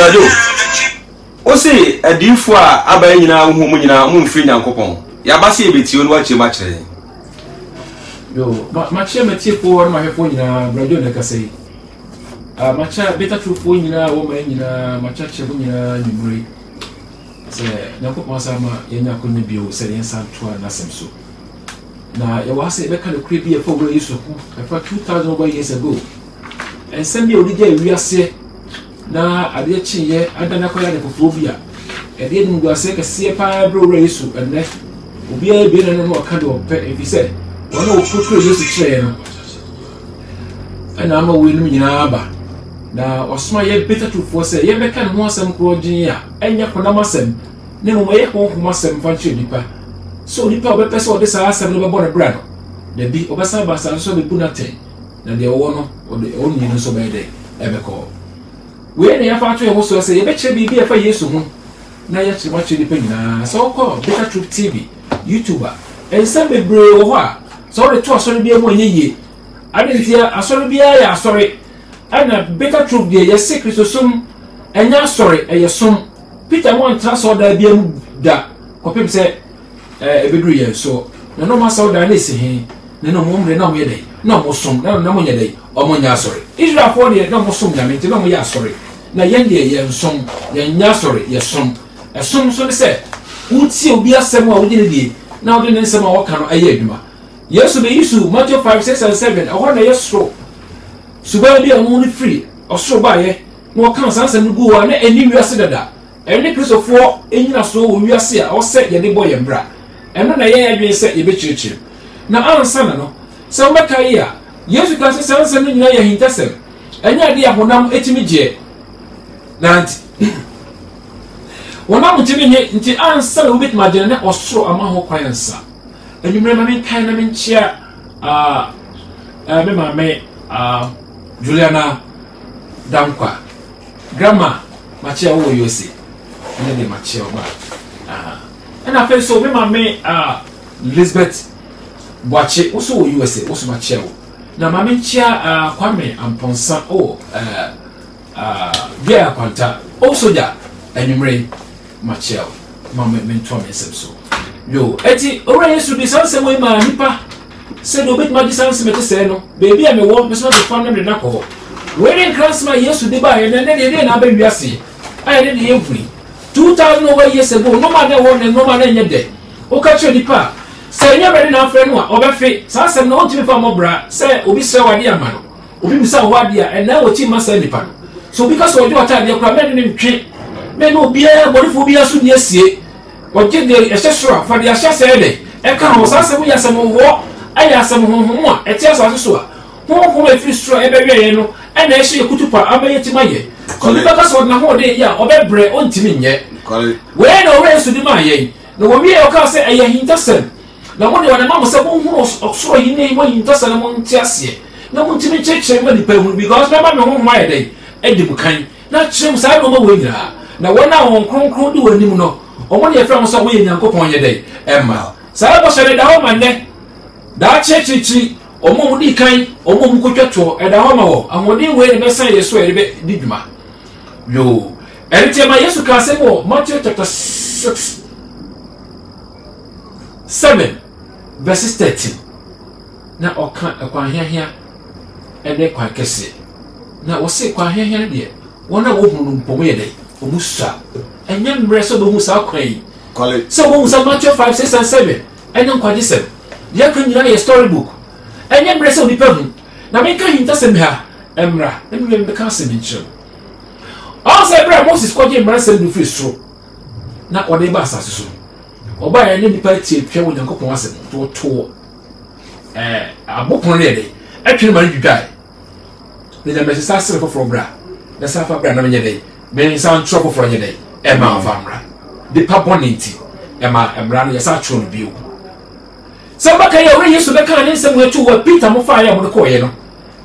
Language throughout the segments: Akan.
Brajo. O say adifo a aban nyina hu mu nyina mu mfiri Nyankopɔn. Ya ba se ebeti onu ache ma kire. Yo, ma che meti for ma hefo nyina Brajo na kasei. Ma cha beta true fo nyina wo ma nyina ma cha che bo nyina nyumre. Se Nyankopɔn sama yenya ko nyebio se yen santo na semso. Na ya wa se be ka no kure bi e fo bro Yesu ko. E fa 2000 over years ago. And send me already we are say na ade chi ye adana ko ya de fofobia. E de ndu ase ka se pa bro Yesu and ne obi a be na no ka de ope e fi se wona o kotro Yesu kire no. Ana ama we no nyina aba. Na osoma ye better to for say ye be kan ho asem ko gin ya enya ko na masem ne mo ye ko ho masem fa chi nipa. So nipa obe pese o de sa asem no be bo na bra no. De bi obesa ba sa so be punate. Na de wo no o ni no so be de ebe ko we na ya fa to ye so say ye be kire bi e fa Yesu ho na ye kire ma kire nipa nyina so ko Better Truth TV YouTuber en sem be bre wo ho a so re to asori bi e mo ye adentia asori bi ya asori ana Better Truth de ye secret sum enya asori e ye sum Peter won transfer da bi am da ko pem se e bedru ye so na no ma so da na esi he na no mo mre na mo ye dai na mo som na mo nye dai o mo nya sorry Israel for de na mo som nya me na mo ya sorry na yen de ye som ye nya sorry ye som e som so ne se uti obi asem a wo de die na wo de nsem a wo ka no aye aduma Yesu be Yesu Matthew 5 6 and 7 o ho na yeso suba bi a mo ni free o so ba ye no kan sansem gu wa na eni wiase dada eni Christopher enyina so wo wiase a o se ye de boy ye mbra eno na ye adwen se ye be chirichiri na ansa na no se wo beka yi a Yesu ka se sanse no nyina ye hintasem enya de ahonam etimi je na nti wona mutimi nye nti ansa na wo bit magene na osoro ama ho kwansa enumre ma men kan na men chia me ma me Juliana Dankwa grandma ma chia wo Yose ne de ma chia ba na fe so me ma me Elizabeth Boache also wo USA also ma chia wo na ma men chia Kwame Amponsa via kwanta also ja enumre ma chia ma men to me so yo eti ora Yesu bi sanse mo ma nipa se do bit ma di sanse mete se no baby a me wo me so be fa na me na ko we Christmas Yesu de ba ye na de na ba wiase aye de ye free 2000 over years ago no ma de wo no ma na nye de o ka che nipa se nya be na afre no a obefe sanse no ontimi fa mo bra se obi se wade ama no obi bisa wade a na wo ti ma se nipa no so because o de wata de kura me ne ntwe me no obi e borifo bi aso ni asie oje de esesura fa de ahya se de e ka ho sanse mo yasem wo aya asem honhom a eti aso so a honhom e free sura e be we no e na ehye kutupa abaye ti maye ko bi ka so na ho de ya obebre ontimi nye we na we so di maye no wo wie o ka se eye hintasem na mo de wana ma mo se honhom osoro yi ne mo hintasem mo ntiase na mo ntimi cheche ma di pa hu because me ba me honhom aye de e di bukan na chem sa no ma wo nyira na wona won kronkron di wanim no omo de efra mo so wo ye Nyankopon ye de emma sa ba so de da ho manne da chechichi omo mu di kan omo mu kotwato e da ho ma wo amode we ne be san Yesu e be di dwuma yo enti ma Yesu ka se mo Matthew chapter 6 7 verses 13 na oka akwa hiahia e de kwa kese na wo se kwa hiahia de wona wo hunu mpomo ye de omusa enya mbre so be musa kwan so wo musa Matthew 5 6 and 7 enya kwa disem ya kan nyina ye storybook enya mbre so ni pahu na me ka hinta sem ha emra emre me ka sem ncho also bra Moses ko je mra sem du free so na ode ba asase so oba ya ne nipa tie twa wo Nyankopon asem to abopon ne de atwe ma dwudai ne na me sa sere for bra na sa fa bra na me nye de me sa ntro for nye de e ma fa mra de pa bonenti e ma emra no ya sa tro no bio Samba ya ore Yesu beka ne nsem wetu wa Peter mo fa ya mo ko ye no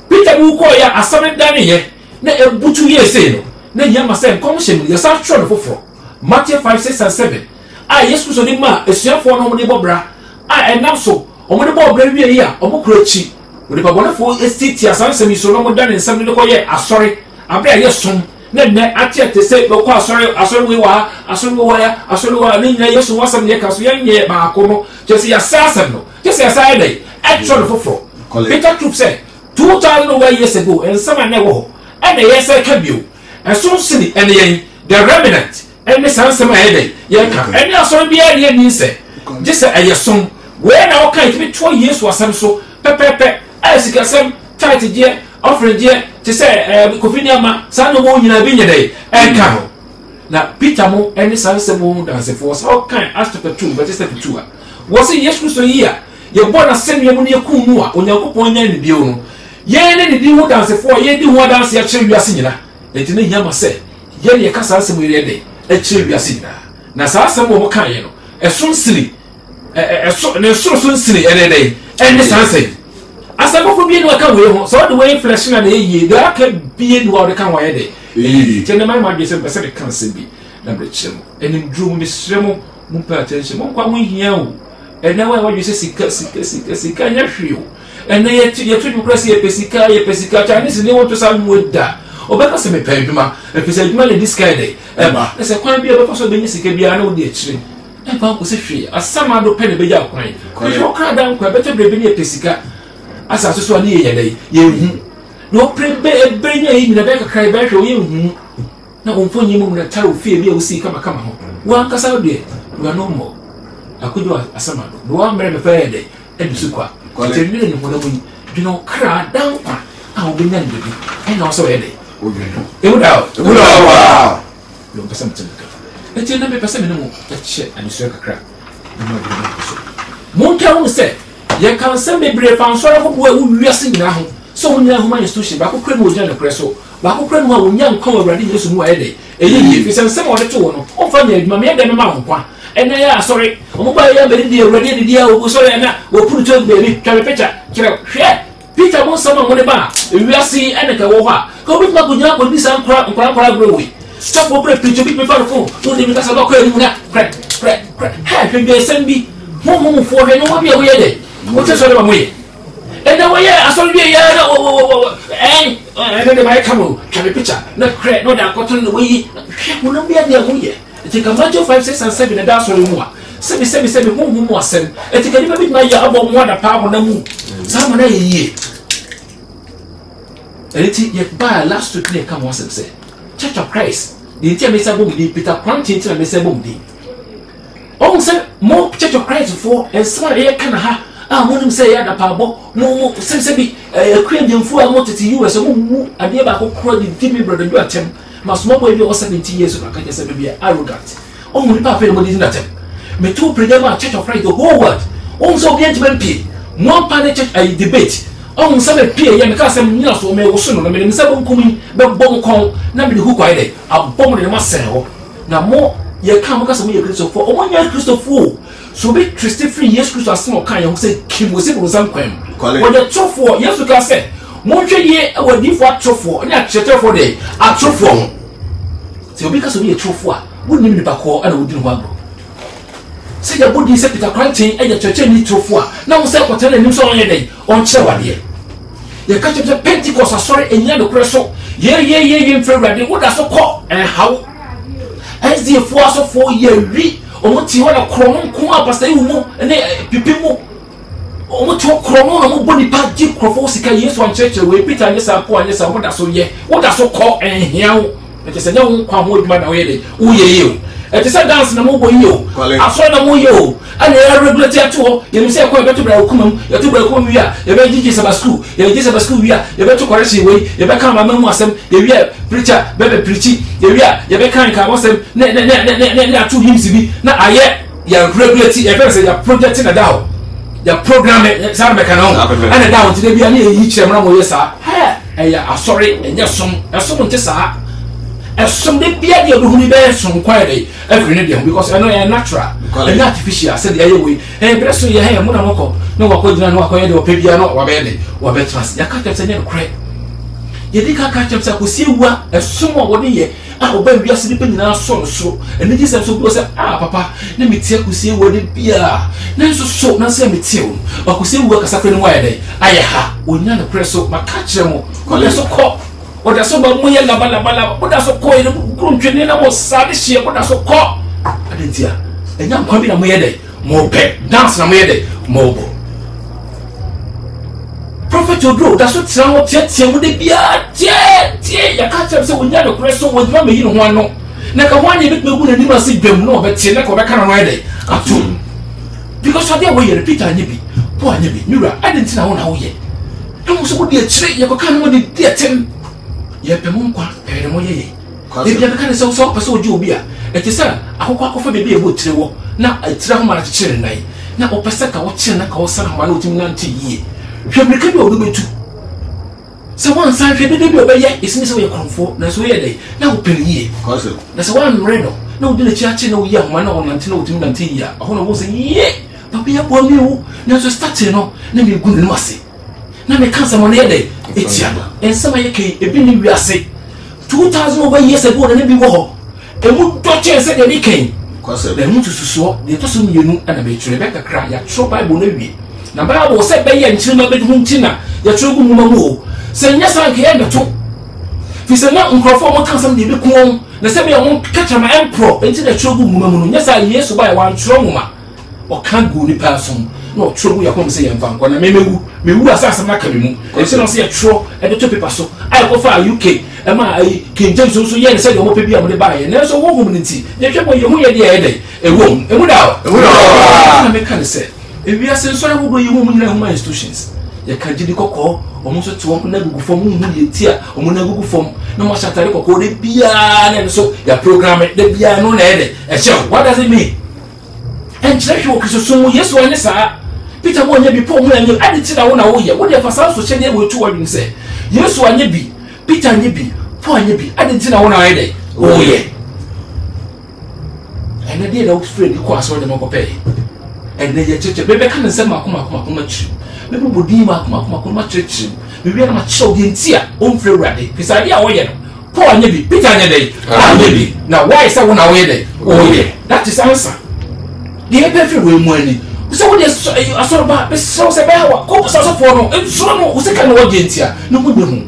Peter mu ko ya asame dane ye na ebutu ye se no na yama se kom hye ya sa tro no foforo Matthew 5 6 and 7 a Yesu so ni ma esuafo no mo de bobra a enam so o mo de bobra wie ya o mo kro chi o de babonefo estiti asansem so no mo dane nsem de ko ye asori abra ye som ne ate te say go kwa asori we wa ne nyina yesu wasam ne ka so yenye ba ko no just ya sasam no just ya say dey actually foforo Peter Troop say 2000 years ago and some na wo and the yes ka bio and so sini and the remnant and the sansama dey ye ka and asori bia ne ni say just say ayesom we na o kan be 2 years wasam so pepepe asikasem tight je offering je te say kofinia sa no mo nyina bi nyede enka ho na Peter mo ene sanse mo dance for so kan Acts chapter 2 verse 2 was yes Christ here ye bona semye mo ne yakunu a onyankopon nya ne bio no ye ne di ho dance for ye di ho dance ya kire wiase nyina enti ne hiama se ye ne ka sanse mo ye de e kire wiase nyina na sanse mo kan ye no eson siri ne so siri ene de ene sanse asako fo bi no ka we ho so the way flesh na ye da ka bi no wa ka wa ye de tene mai ma gese pese de kan se bi na brechemo enim drum mi sremo mu pa attention mo kwa mo hia o ena wa gese sika nya hwio ena ye tu du krasi ye pesika Chinese ne want to sam da obeka se me pa dwuma pese dwuma le this guy dey ba se kwan bi e ba so be nya sika bia na wo de akire e ba ko se hwie asama do pe ne be ja kwan ko kra dan kwa bete brebe ne pesika asa so ani ye dey ye hu no prebe ebrenya yi na be kakrai be hwe ye hu na onfonyi mu na taro fie bi a usi kama ho wa nkasa de wa no mo akojo asama do wa mre me fa dey edusu kwa termine ni mo na mu dino kra dan kwa a obenya ndebi e na so ye dey obenya e wuda wa lo pesa mtenda eti na me pesa me no mo eche aniso kakra mo nka wo se ye kan se bebre fa nsoro ko bo wu wiase nyina ho so wonya ho man institution ba ko kra no onya na kra so ba ko kra no a wonya nkwa awurade Yesu mu ayede eyi fi se mo de to wo no o fa nya aduma me de me ma nkwa ena ya sorry o mo ba ya be di awurade di dia o sorry na wo punu to be bi twa picture kira hwe Peter mo sama mo de ba wiase ene ka wo ha ko bi ma ko nya ko di san nkwa growe stop wo pre picture bi me fa ko to de mi ka sa ba ko eni mu na kra ha hwe be sem bi mo fo he no wa bi a wo ye de what is all about me? And now, I saw you. And then I come on, try a picture. Not crack, no, that got on the way. Will not be at the way. Take a bunch of 5, 6, and 7 and that's all more. 7, more, 7. And take a little bit my album, one a power on the moon. Someone a year. And it's yet by last week, they come once and say, Church of Christ. The interior Mr. Boomdi, Peter Quantin, and Mr. Boomdi. Oh, sir, more Church of Christ for, and some air can have. Wouldn't say at a pabo, no, since be a Christian fool. I wanted to you as a woman. I never could call the Timmy brother. You attempt must more way you 70 years ago. I can just be arrogant. Only Papa what is not him. Me two predema Church of Christ the whole world. Also, gentlemen, P. One party church a debate. On some peer, young cousin, yes, or may soon. I mean, 7 coming, but bomb call, nobody who quite a bomb in my cell. Now more, you can't because of me a Christopher for 1 year Christopher. So be Christopher yes Christ as small kind of say Kim was in some quem. What the truth for yes we can say. Montre ye what if what truth for and that chatter for day a truth for. So because of me a truth for wouldn't even back and I wouldn't want to. Say your body said Peter Cranting and your church need truth for. Now say what telling him so on a day on Chewa here. You catch up the Pentecost are sorry and yellow creso. Yeah, February, what does so call and how as the force of 4 years. Omo ti ho na kromo ko apasta yi mu ene pipimu omo ti ho kromo na mo boni pa ji krofo sika Yesu an church we Peter anya sa ko anya sa mo da so ye wo da so ko ehia wo e se nya wo kwa mo duma na wo ye de wo ye o e se dance na mo bo yi o aso na mo ye o ana ya regulate ato ye mi se ko be to bra okumam ye to bra okumam wi a ye be jiji saba school ye jiji saba school wi a ye be to correction we ye be kan mama mu asem ye wi preacher be preachi ye wi a ye be kan ka wasem ne atu hymns bi na aye ya regulate ye be say ya project na dawo ya program sa be kan on ana dawo ti de bi ana yi kire mra mo ye sa ha ya asori enya som esom nti sa esom de bia de obuhuni be som kwai every day because I know you natural and artificial said the way bre so ye he mo na moko no wako gina no wako ye de opebia no wa be de wa be trans ya ka tepse ne kre ye di ka tepse ko si ewa esom wo de ye a oba wiase ni pe nyina so so eni ji se so bi say papa na metie ko si ewa de bia na so na se metie o ko si ewa kasa kre no wa ye de aye ha onya na kre so maka kire mo ko le so ko oda so ba mo ye laba oda so ko ye kru ntwene na mo sade hye oda so ko adentia enya nkwa bi na mo ye dey mo pe dance na mo ye dey mo bo prophet odro da so tira ho tie mo de bia tie ya ka tell say wonya no kure so wodima me yi no ho ano na ka ho anye be gu na ni ma se dwam no obetie na ka obeka no ye dey atum because ade wo ye repeat anye bi po anye bi nura adenti na wo na wo ye no so wo de akire ye ko kan wo de etem ye pe mo nkwa e de mo ye ye e bia be kan se so pese oji obi a e ti sa akokwa akofa be ebo tire wo na tire ho ma na kire nan na o pese ka wo kire na ka wo sa ma na otim na nti yie hwemreka bi o do betu se wan san hwede de bi obeye isini se wo ye konfo na so ye dey na wo pere yie na se wan mre no na wo de le chiachi na wo ye ahoma na wo nante na wo tim nante yie a ho na wo se yie papa ya bo mi wo na so start no na me gu no ase na me kansa mo na ye dey etia ensema ye kai ebi ni wiase 2000 over years ago na bi wo ho emu do chese de bi kan na emu tususo de to so mienu ana be twere be kakra ya tro bible na wie na bible se be ye nchire ma be hu ntina ya tro gu mu mamu se nya san ke ye to fi se na nkrofo mo kansa de bi kun na se be mo kacha ma empro enti na tro gu mu mamu no nya sa yesu ba ya wan tro mu ma o kan gu ni person no tro gu ya ko se ye mfa nko na mewu asasa na ka mu enti no se ye tro e de to paper so ai ko fa UK ema ai King James so ye se de mo pe bia mo de ba ye na so wo hu nti ye hwe mo ye hu ye de ye de ewom emu da na me kan se ewi ase so na wo ye hu mo nyina human institutions ye ka jidi kokko o mo so to na gugu fom hu ye tia o mo na gugu fom na mo shatare kokko de bia na so ya program de bia no na ye de e che what does it mean en chire hwe o kiso so mo yesu ane sa Peter mo nya bi po mo anya ade ti na wo ye wo de fa sa so che de we tu wa bi se yesu anya bi Peter anya bi po anya bi ade ti na wo na ye de wo ye ene de na Oxford ko aso de mo ko pe ene ye cheche bebe kan nse makoma chi bebe bodi makoma cheche bebe na ma chew de ntia o mfre wrade pisa de a wo ye no po anya bi Peter anya de anya bi na why say wo na wo ye de wo ye that is answer de e pe fre we mu ani so what is asoro ba be so se be hawa ko so for no e so no wo se kan wo de ntia no mu nyahu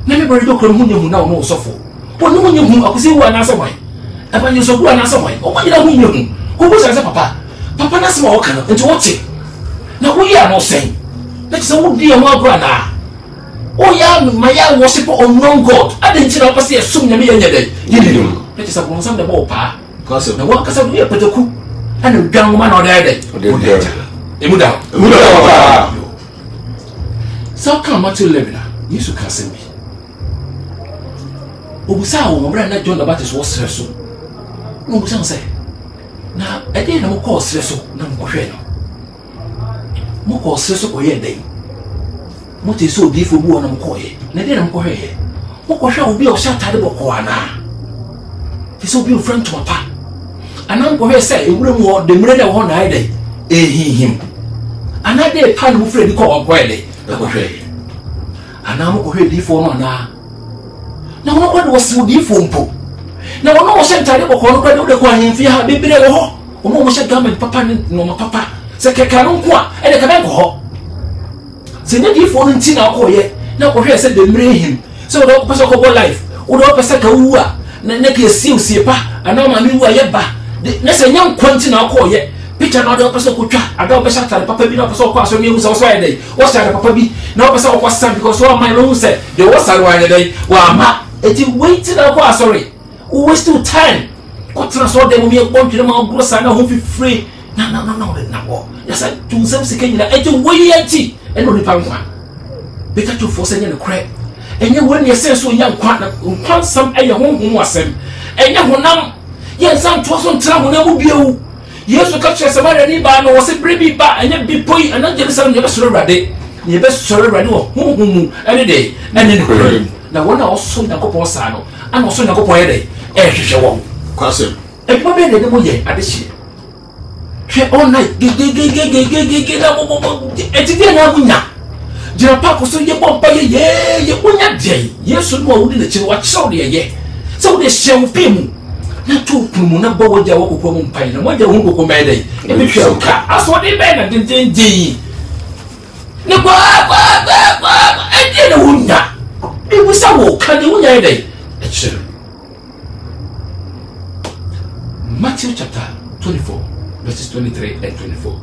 na me bari do kro mu nyahu na wo so for wo no mu nyahu akosi wo na so wan aba nyi so gua na so wan o ma nyina hu nyahu ko bo se papa na se ma wo kan nti wo te na wo ya no sen na se wo di am agura na o ya ma ya worship unknown god adenchi na opase esum nyame ya nyade yini na se bo nsam de bo pa na wo kasa do ya pataku ana dwan ma na odede emu da papa so come Matthew 11 Yesu ka se bi obusa wo mbra na John the Baptist wo sere so no obusa se na ede na mo ko sere so na mo hwe no mo ko sere so ko ye den mo te so bi fo bu na mo ko ye na ede na mo ko hwe ye mo ko hwe obi o sha tade boko ana te so bi o friend to papa anan ko say ewure mu de mre de ho na ide ehihim anade pan mu fredi ko on kwede ko hwe anan ko hwe di fo no na wono ko de wose di fo mpo na wono wo sentare ko no kwede de ko ahemfi ha bebere wo ho wono mo she government papa no ma papa se keka no ko a e de ka ben ko ho se ne di fo no nti na ko ye na ko hwe se de mre him se wo do pese ko bo life wo do pese ka wu a na ke sie pa anan ma mi wu a ye ba na se nyam kwanti na ko ye Peter na do pese ko twa ada pese tare papa bi na pese ko aso mi hu so ye dey wo tare papa bi na pese ko sam because so my no say de wo sare wa ye dey wa ma eti wait na ko sorry we waste time ko tra so de mo mi ko ntwe ma gro sa na ho fi free na wo ya sa tu sam se kanyina eti wo ye enti eno ni pa nkwa Peter to force enya ne kre enye wo ne se so nya nkwa sam eye honhom asem enye honam yen san to so ntra honam mu biewu Yesu ka kire Samaria ni ba no wo se brebi ba enye bipoi ana Jerusalem ne be soro rade ne be soro rade wo honhom ene de ene ne kre na wona oso na kopon sa no ana oso na kopon ye de hwehwe wo kwasem e pa be de mo ye ade hye hwe all night ge na mo e ti de na munya jira pa ko so ye bomba ye munya de Yesu no wo di na chiri wa chiro de ye se wo de hye wo pemu na to pumu na bo waja wo kokko mu pai na waja hu kokko mai dai e bi hwe ka aso de be na dintin ne kwa e de na wunya me we say wo kan de wo nya dey e chere Matthew chapter 24 verses 23 and 24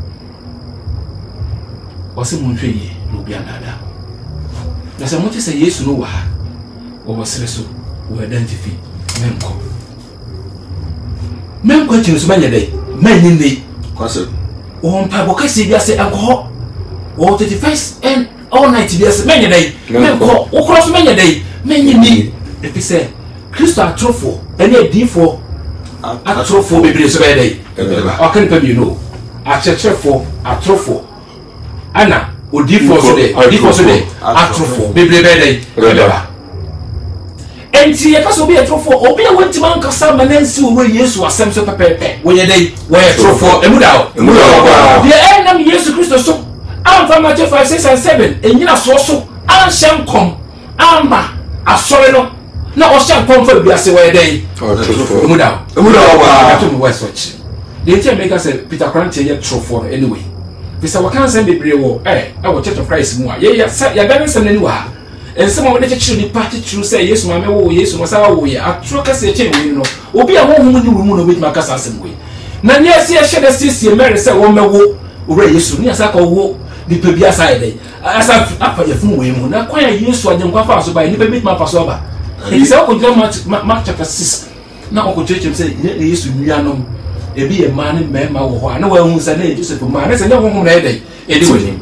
wase mo nhwe yi no bia nada na se mo te se Yesu no wa ha wo wasere so wo identify menko chinu so manya dey manyin dey kwase o mpa bo kasi bia se anko o 31st and all night bia se manya dey menko wo cross manya dey manyin ni efi se Kristo atrofo ene adifo atrofo bebre so be dey o kan pa bi no achechefo atrofo ana odifo so dey atrofo bebre be dey enti ye kaso be atrofo obi a wanti man kasa manansi wo Yesu asem so pepepe wo ye dey wo atrofo emuda kwa de enam Yesu Kristo so amfa Matthew 5 6 and 7 enyina so anhyem kom amba asore no na o hyem kom fa bi ase wo ye dey emuda kwa to me west watch de enti make us Peter Kranche ye trofo anyway bisa wakan sem bebre wo wo Church of Christ mu a ye ya ga nsem nani wa ensem wo de chechiro ni party true say Yesu ma me wo Yesu mo sa wo ye atro ka se che we no obi a wo hu ni wo mu no betima ka sa asem we na ne ase ye hye de sisi Mary say wo mewo owura Yesu ni asa ka wo ni pe bia sa ye asa afa ye fun we mu na kwa Yesu agyenkwa fa so ba ni pe betima fa so ba e say ko jira Mark chapter 6 na ko chechem say Yesu nuanom ebi ye man mema wo ho na wa hu say na Joseph ma na say na wo hu na ye edi woni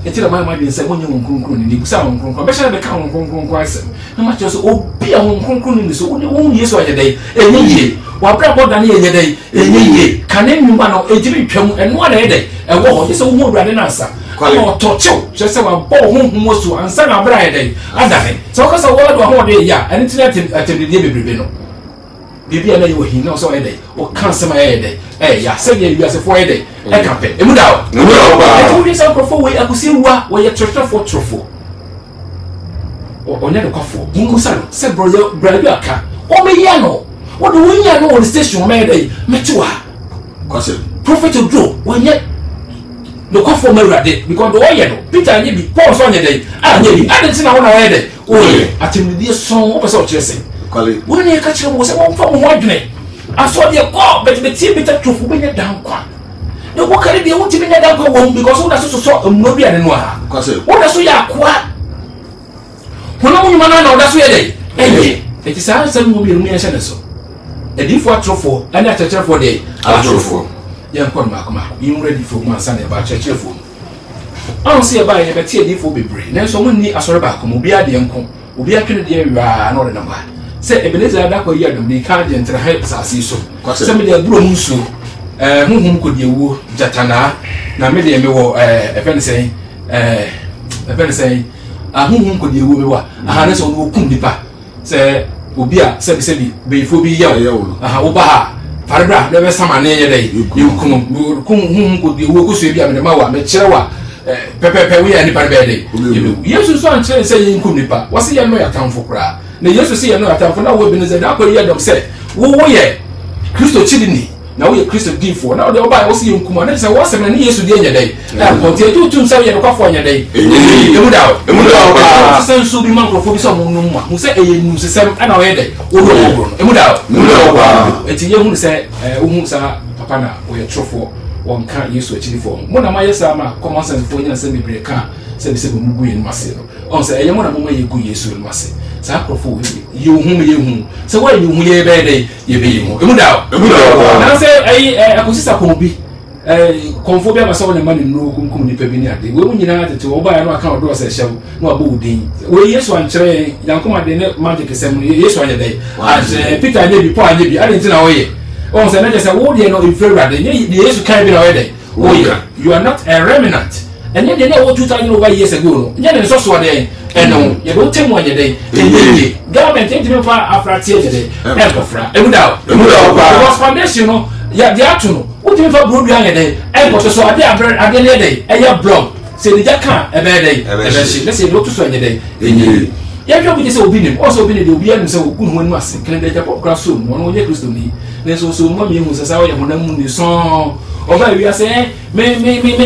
etira ma bi nse wonye wonkunkun ni busa wonkunkun be sha be ka wonkunkun asem na ma cho so obi a wonkunkun ni so won Yesu anye dai enye wa bra boda na enye dai enye kanen nyumba no ejiri twam eno na ye dai ewo ho se wo wurade na asa ko to chew che se wa bo honhum so ansa na bra ye dai adare so ka so wo do ho de ya ene tina atemdie bebrebe no bibia na ye wo hin na so ye dai o kan se ma ye dai ya se ye wi ase fo ye dai e ka pe emuda o e sa profo we akusi wa wo ye trofo trofo o nya de kwafo ngu sa no se bro ya aka o me ya no wo do wonya no on station me dai metua kwase prophet Joe wo nya no kwafo merade because do ye no Peter nya bi Paul so nya dai anya bi adenti na wo na ye dai o ye atemdie son o pese o chese kwale wo ne ka kire wo se wo fa mo ho adwene aso de ko bet Peter trofo be nya dan kwa no wo kare de wo ti be nya dan kwa wo because wo da so mmo bi ane no ha kwase wo da so ya kwa hono mu nyuma na wo da so ye dai eti sa san mo bi mu ya hye so edifo atrofo ane achechefo de atrofo yan kon ma kuma yin ready for man san e ba achechefo on se e ba ye beti edifo bebre na so mo ni asore ba ko mo bi ade enko obi atwene de awia na ode na ba se Ebenezer da ko yi adom de ka je ntra he asase so se me de buro mu nsu hunhum ko de wo jatana na me de me wo efene sen hunhum ko de wo me wa aha na so no kum dipa se obi a sebi beifo bi yawo aha wo ba ha farebra na be sama na ye dai yukum hunhum ko de wo ko so bi a me ma wa me kire wa pepepe we ya ni parbe dai Yesu so an kire se yinkum dipa wase ye no ya tamfo kra na Yesu se ye no ya tamfo na wo Ebenezer da ko yi adom se wo ye Kristo chidini na wo ye Kristo difo na wo ba wo se yinkum na se wo se na Yesu die nya dai na kontie tu se ye no kwafo nya dai emuda ba se nsu bi man krofo bi so mo num mu se eye num se sem na wo ye dai wo do emuda ba eti ye hu se wo hu sa papa na wo ye trofo won ka Yesu chidifo mo na ma yesa ma common sense fo nya se bebre ka se bi se bo mugu yin mase no on se eye mo na mo ye gu Yesu yin mase sa krofo ye hu se wo ye hu ye be dai ye be hu emuda na se akosisa ko bi konfo bia maso na mani no kumkum ni pebi ni ade we nyina tete wo ba ya no aka odo se hyew no abo udin we Yesu ankyere yankoma de ne magic sem Yesu anya dai Peter anya bi Paul anya bi ade ntina wo ye on se na je se wo de no inferior de Yesu kan bi na wo de wo ye you are not a remnant and yet they wo 2000 over years ago no nya ne so so de eno ye bo temu anya dai enye government enti fa afratie de ekofra emuda because foundation no ya de atuno utimi fa brodu anya dai enko so ade ade ne dai eya blog se ni jaka ebe dai ebe shi let's say do so anya dai enye ya bi obi se obi nim also obi ne de obi anu se okun ho anu ase kene de japo kra so no no ye Kristo ni ne so mo mi hu se sa wo ye honam ni so oba wi ase me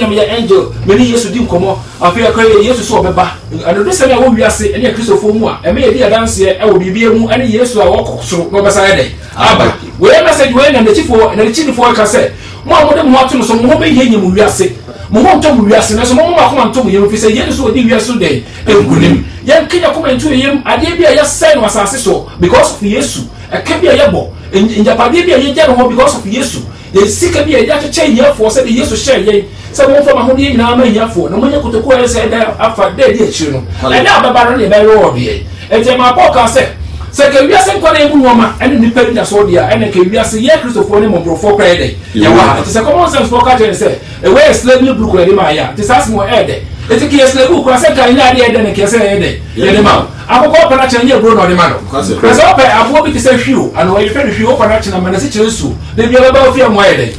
na me angel me ni Yesu di nkomo afi akwa Yesu so obeba ado de se na wo wi ase ene Kristofo mu a me ye di adanse e wo bibia mu ene Yesu a wo kokso no besa ye dey aba we message we na the chifo ka say mo amode mo ato so mo be ye nyem wi ase mo mo ntom wi ase na so mo ma ko ntom ye fi say Yesu odi wi ase dey engunim ye nkenya ko mentu ye ade bia ya say no asase so because of Yesu aka bia ye bo njapade bia ye jare ho because of Yesu ye sika bia ya cheche ye for say Yesu share ye say mo fa ma ho ye nyina ma ye for na mo nya kotoko ye say da afa da di achiri no e da babaro ne be reward ye e je ma Paul ka say se ke wiase nkwa na emu nwoma ene nipa bi da so dia ene ke wiase ye Kristofo ne mombrofo kwa ede ye wa it is a common sense for ka je say e we slave ni book re ma ya it is as mo ede it ke slave book kwa se ka nya de ede ne ke se ede ye ne ma akoko pa na chenye bro no de ma no na so pa abo bi te se hwiu ana we fe hwiu pa na chena ma na se chesu de bi ba ofia mo ede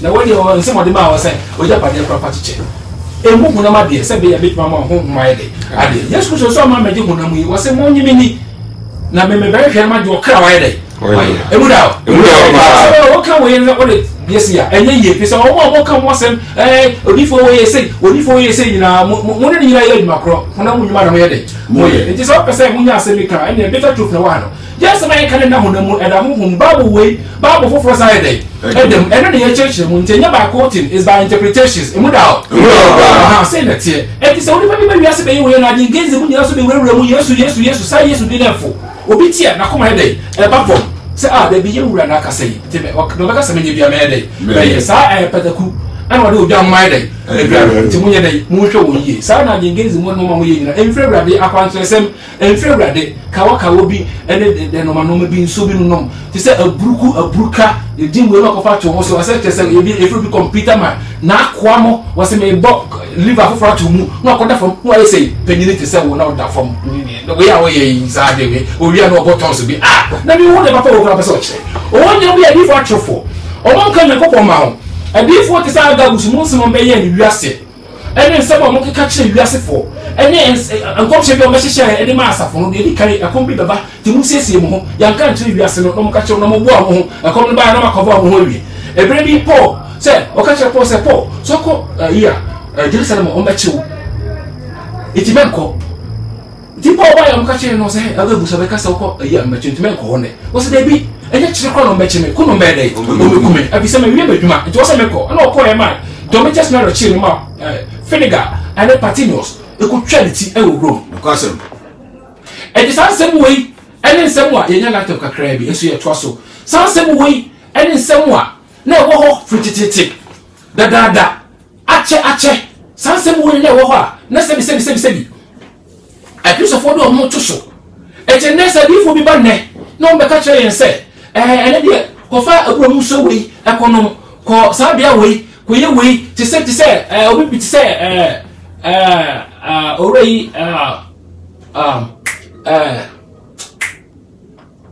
na we de o se mo de ma o se o ja pa de kwa pa chiche emu huna ma de se be ya bit ma ho ma ede ade Yesu Kristo so ma meje huna mu yi wo se mo nyimi ni na me very hwe ma de okra wa ede emuda o ka we yen o le yes ya enye ye fi so o ka mo sem odifo we say nyina mo ne nyina ye adwumakro hona mo nyuma na mo ye de mo ye it is all person mo nya asem ka ene better truth na wa no yes ma ye kan na hona mu eda ho babu foforo sa ye de edem ene ne ye church mu ntenya ba quoting is by interpretations emuda say na tie it is only be wi ase be ye we na di genze mu nyina so be wura mu Yesu say Yesu di lefo obi tia na koma ye de e ba fo se da bi ye wura na akasa yi te be no be kasa menye bia me de be sa pataku ana wode obi amma de te munye de mu hwe wo yi sa na ngezi mu no ma mo ye nyina enfre brade akwantsesem enfre brade kawo bi ene de no ma no bi nso bi no te se abruka de dimwe no kofa to ho so ase te se ye bi efre bi computer man na akwa mo wase me bo liver for to mu no akoda from who I say penyini te se wo na oda from no we ya wo ye za de we o wi na oboton so bi na mi wo de papa wo kra pese o kire o nya bi abi for atrofo o mon kan me kokon ma ho abi for te sa ga gusu mun simo be ye ni wiase ene nsebo mo keka kire wiase fo ene ankopche bi o mehye ene ma asafo no de kare akom bi baba te mu siesie mo ho yanka kire wiase no mo ka kire no mo bo mo ho akom no ba na makova mo ho wi ebre bi Paul se o ka kire Paul se Paul so ko iya Jerusalem o mechiwo itimenko tipo ba ya mka kire no se aga busa be kasa ko iya mechi itimenko ho ne o se de bi enye kire ko no mechi me ko no me dey o me kume abi se me wi badwuma nti o se me ko na o ko e man do me just na ro kire ma Finiga and Patinos e ko twality e wo Rome kwasem e di sansem wei ene nsem a yenya laptop kakra bi enso ye to so sansem wei ene nsem a na wo ho fritititi da ache sansem wei na wo ho a na sebi a Christopher do mo to so e je ne sabi fo bi ba ne na o be ka kire yen se ene de ko fa aburo mu so wei ekonom ko sabia wei ko ye wei ti se obi bi ti se already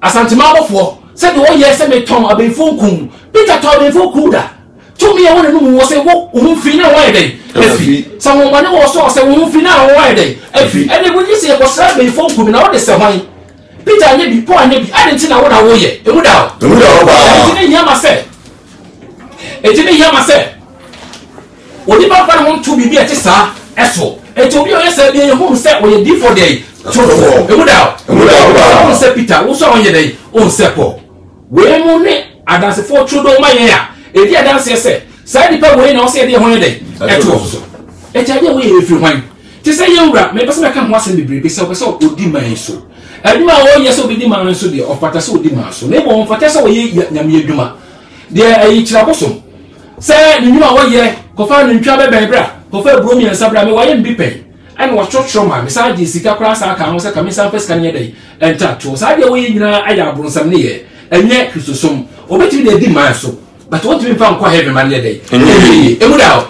asantimabofo said o ye se me ton abenfo kun Peter to abenfo kun da to me e wona no wo se wo fi na wa dey afi sa wo ma ne wo so se wo fi na wa dey afi ene wo ni se ko sra abenfo kun na wo de se hwan Peter anye bi Paul anye bi adenti na wo na wo ye emu da o ti ne yama se odi ba fa no to bibi ati sa eso eti obi o yesa bi ye hu se o ye D4 day chofo emu da o se Peter wo so onye dey o se Paul we mu ne adanse fo chodo ma ye a edi adanse se sa di pa we na o se dey ho ye dey eto so eti ade we ye firi hwan ti se ye wura me pese me ka ho asem bibre se o odi man so aduma o ye so bi di man so de o pata so odi man so ne bo on pata so ye nyame aduma de ayi kira bosom se ni nyuma wo ye ko fa no ntwa be bra ko fa bro mi ensa bra me wo ye mbi pen an wo chocho ma me sa di sika kra sa ka ho se ka me sa peska ne dey enta to sa de wo ye nyina aya abronsam ne ye enye Kristosom obetimi de di man so but what me fa nkwa heaven man ne dey emu da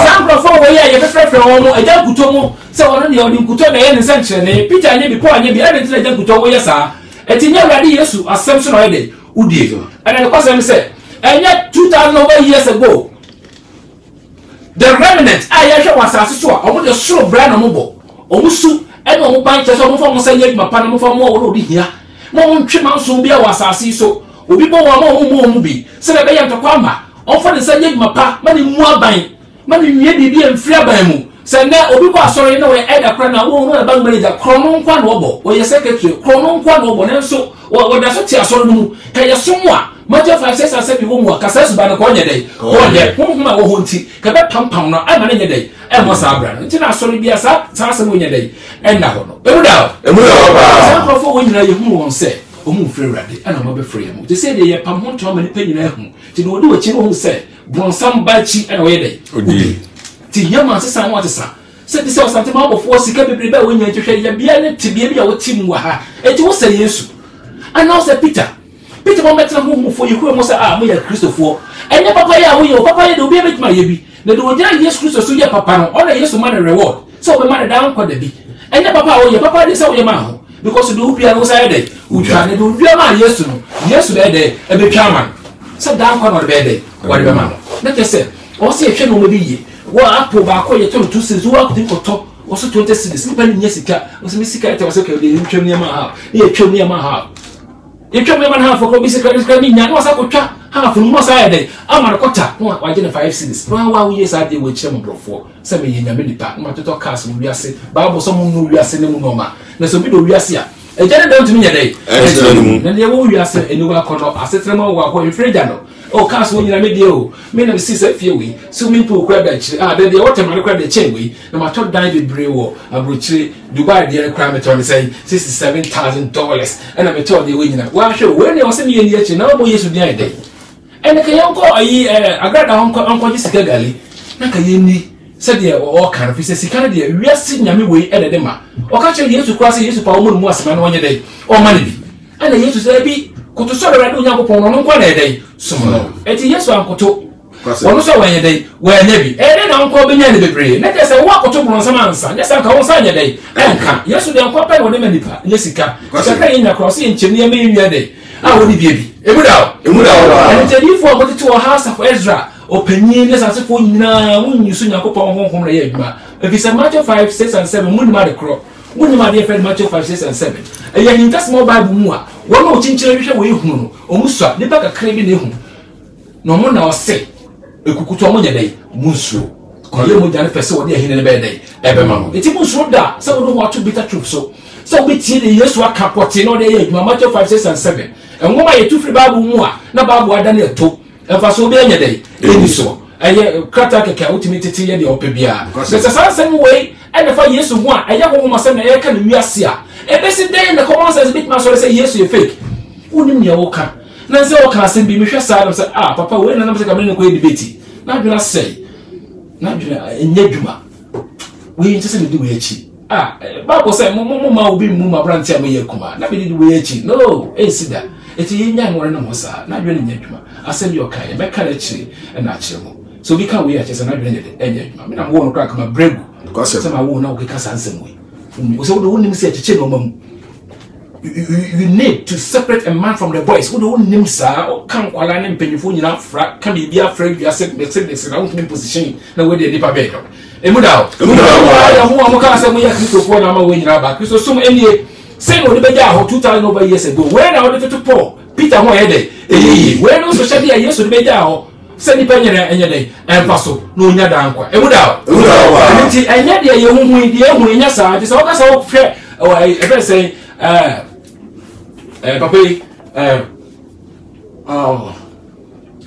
sa bro fa wo ye ye fefre wo mo eja kuto mo se wo no ne odi kuto na ye ne sanche ne Peter ne bi Paul ne bi ade ti eja kuto wo ye sa etinya wade Yesu asem so no ye dey udie ana ne kwasem se enye 2000 over years ago the remnant ayahwe wasase so a omo de soro bra na mo bo omo su e na omo ban cheso omo fa mo sanye ma pa na mo fa mo wo odi hia mo ntwe manso bia wasase so obi bo wo mo bi se na be ye ntokwa ma on for the same mapa mani mua ban mani nye bibi emfri aban mu se na obi kwa asori na we elder kra na wo no bank manager krono nkwa no obo o ye secretary krono nkwa no obo nenso wo da so ti asori no mu ka ye so mu a Matthew 5:6-7 wo mu a kasa su ba na ko nye dai ko nye wo ma wo honti ka be pampam no ama na nye dai e mo sa abra nti na asori bia sa se mo nye dai e na ho no e da ba sa ko fo wo nyina ye hu won se o mu frɛ rade ana ma be frɛ mu te se de ye pam ho to ma ni pa nyina hu ti no de wo chi no hu se bronsam ba chi ana wo ye dai odi ti yama sesa wo atesa se di se osante ma obofo sika bebre ba wo nya twehwe ya bia ne tibia bia wo tim wa ha enti wo se Yesu ana se Peter mo metra mo fo yiku mo se mo ya Kristofo enya papa ya wo ye papa ya de obi betima ye bi na de wo nya Yesu Kristo so ye papa no ona Yesu ma the reward so we ma the down kwa da bi enya papa wo ye papa de se wo ye ma ho because do bia no say dey utwa ne do bia ma Yesu no Yesu de e be twa man se down kwa no be dey wo de be ma no na te se o se hwe no mo bi ye wo apo ba ko ye to 2 cedis wo akoti koto wo so 20 cedis ni pa ni sika wo se mi sika te wo se ka de twam ni ma ha ni twam ni ma ha ye twam ni ma ha for ko bi sika ni nya no sa ko twa ha fu no sa ya dey amara kota no wa je na 5 cedis no wa wo ye sa de wo kire mo brofo se me ye nya me nipa ma toto cars mo wiase ba bo so mo no wiase ne mu no ma na so bi do wiase a e je ne da ntumi nya dey na de wo wiase eni wa kono asetrema wo ko infreja no o cars wo nyina me de o me na si se fie we swimming pool kra da chire de water man kra da chen we na ma to dan bebre wo abrochire Dubai de kra me to me say $67,000 and na me to de we nyina wa hwe we ne o se me ye ni achi na mo Yesu dia dey ene ka yanko ayi agrada honko sika gali na ka yeni se de o kan fi se sika de wiase nyame we de ma o ka che Yesu kwa se Yesu pa o mu asema na onye dey o ma ne bi ana Yesu se bi koto so rade Onyankopon no nkwa na dey somo eti Yesu ankoto wono so wanye dey we anya bi na nkwa benya ne bebre na te se wo akoto bronsa mansa nya sa ka won sa nya dey enka Yesu de nkwa pa wo de manipa nya sika sika yenya cross ye nchemi me wi dey woni biebi emuda enti difo amotete wo house of Ezra opanyin ne sase fo nyina wonyi so Nyankopon honhom na ye adwuma efisa Matthew 5:6-7 muni ma de kro muni ma de fed Matthew 5:6-7 eya hinta small Bible mu a wono ochinchire hwehwe wo ehunu no omusua nipa kakra bi na ehu no mo na ose ekukutu omo nya dai munsuo koye mo jane pese wo de ehine ne be dai ebe ma no eti munsuo da se wo do what to bitter truth so we tie de Yesu akapote no de ye adwuma Matthew 5:6-7 engoma ye tufri Bible mu a na Bible ada na eto emfa so be anya dai eni so eye krata keke ultimate ye de opebia se sansen we ene fa Yesu ho a eye ho mo se na ye ka ne wiase a ebesi den na common sense bit ma so say Yesu ye fake unim ye wo ka na se wo ka se bi me hwe sa na se papa we na se ka me ne ko debate na dwena sei na dwena enye dwuma we ntse se ne di we achi Bible say mo ma obi mu ma brantia mo ye kuma na be di we achi no esida eti yenya ngore na mo sa na dwena nya dwuma asem yo kai be ka na chiri na chiri mo so bi ka we achi se na dwena nya dwuma me na wo no kra kama bregu se ma wo na o ka sa nsem we so we don't see a chiche no mam you need to separate a man from the boys. Who don't name sir or come kwala ne mpanyifo nyina fra can be afraid you accept the round position na we dey deeper bed. Emuda ya mu amuka se mu ya Kristofo na ma we nyina ba Kristo sum enie say no de beja ho 2000 over years ago when I wanted to Paul Peter ho yede eyi when no so shade ya Yesu de beja ho se ni panyere enye dey empaso no nya da nkwa emuda nti enye de ye huhu de ehu enya sa ti se o ka sa o hwe e say papa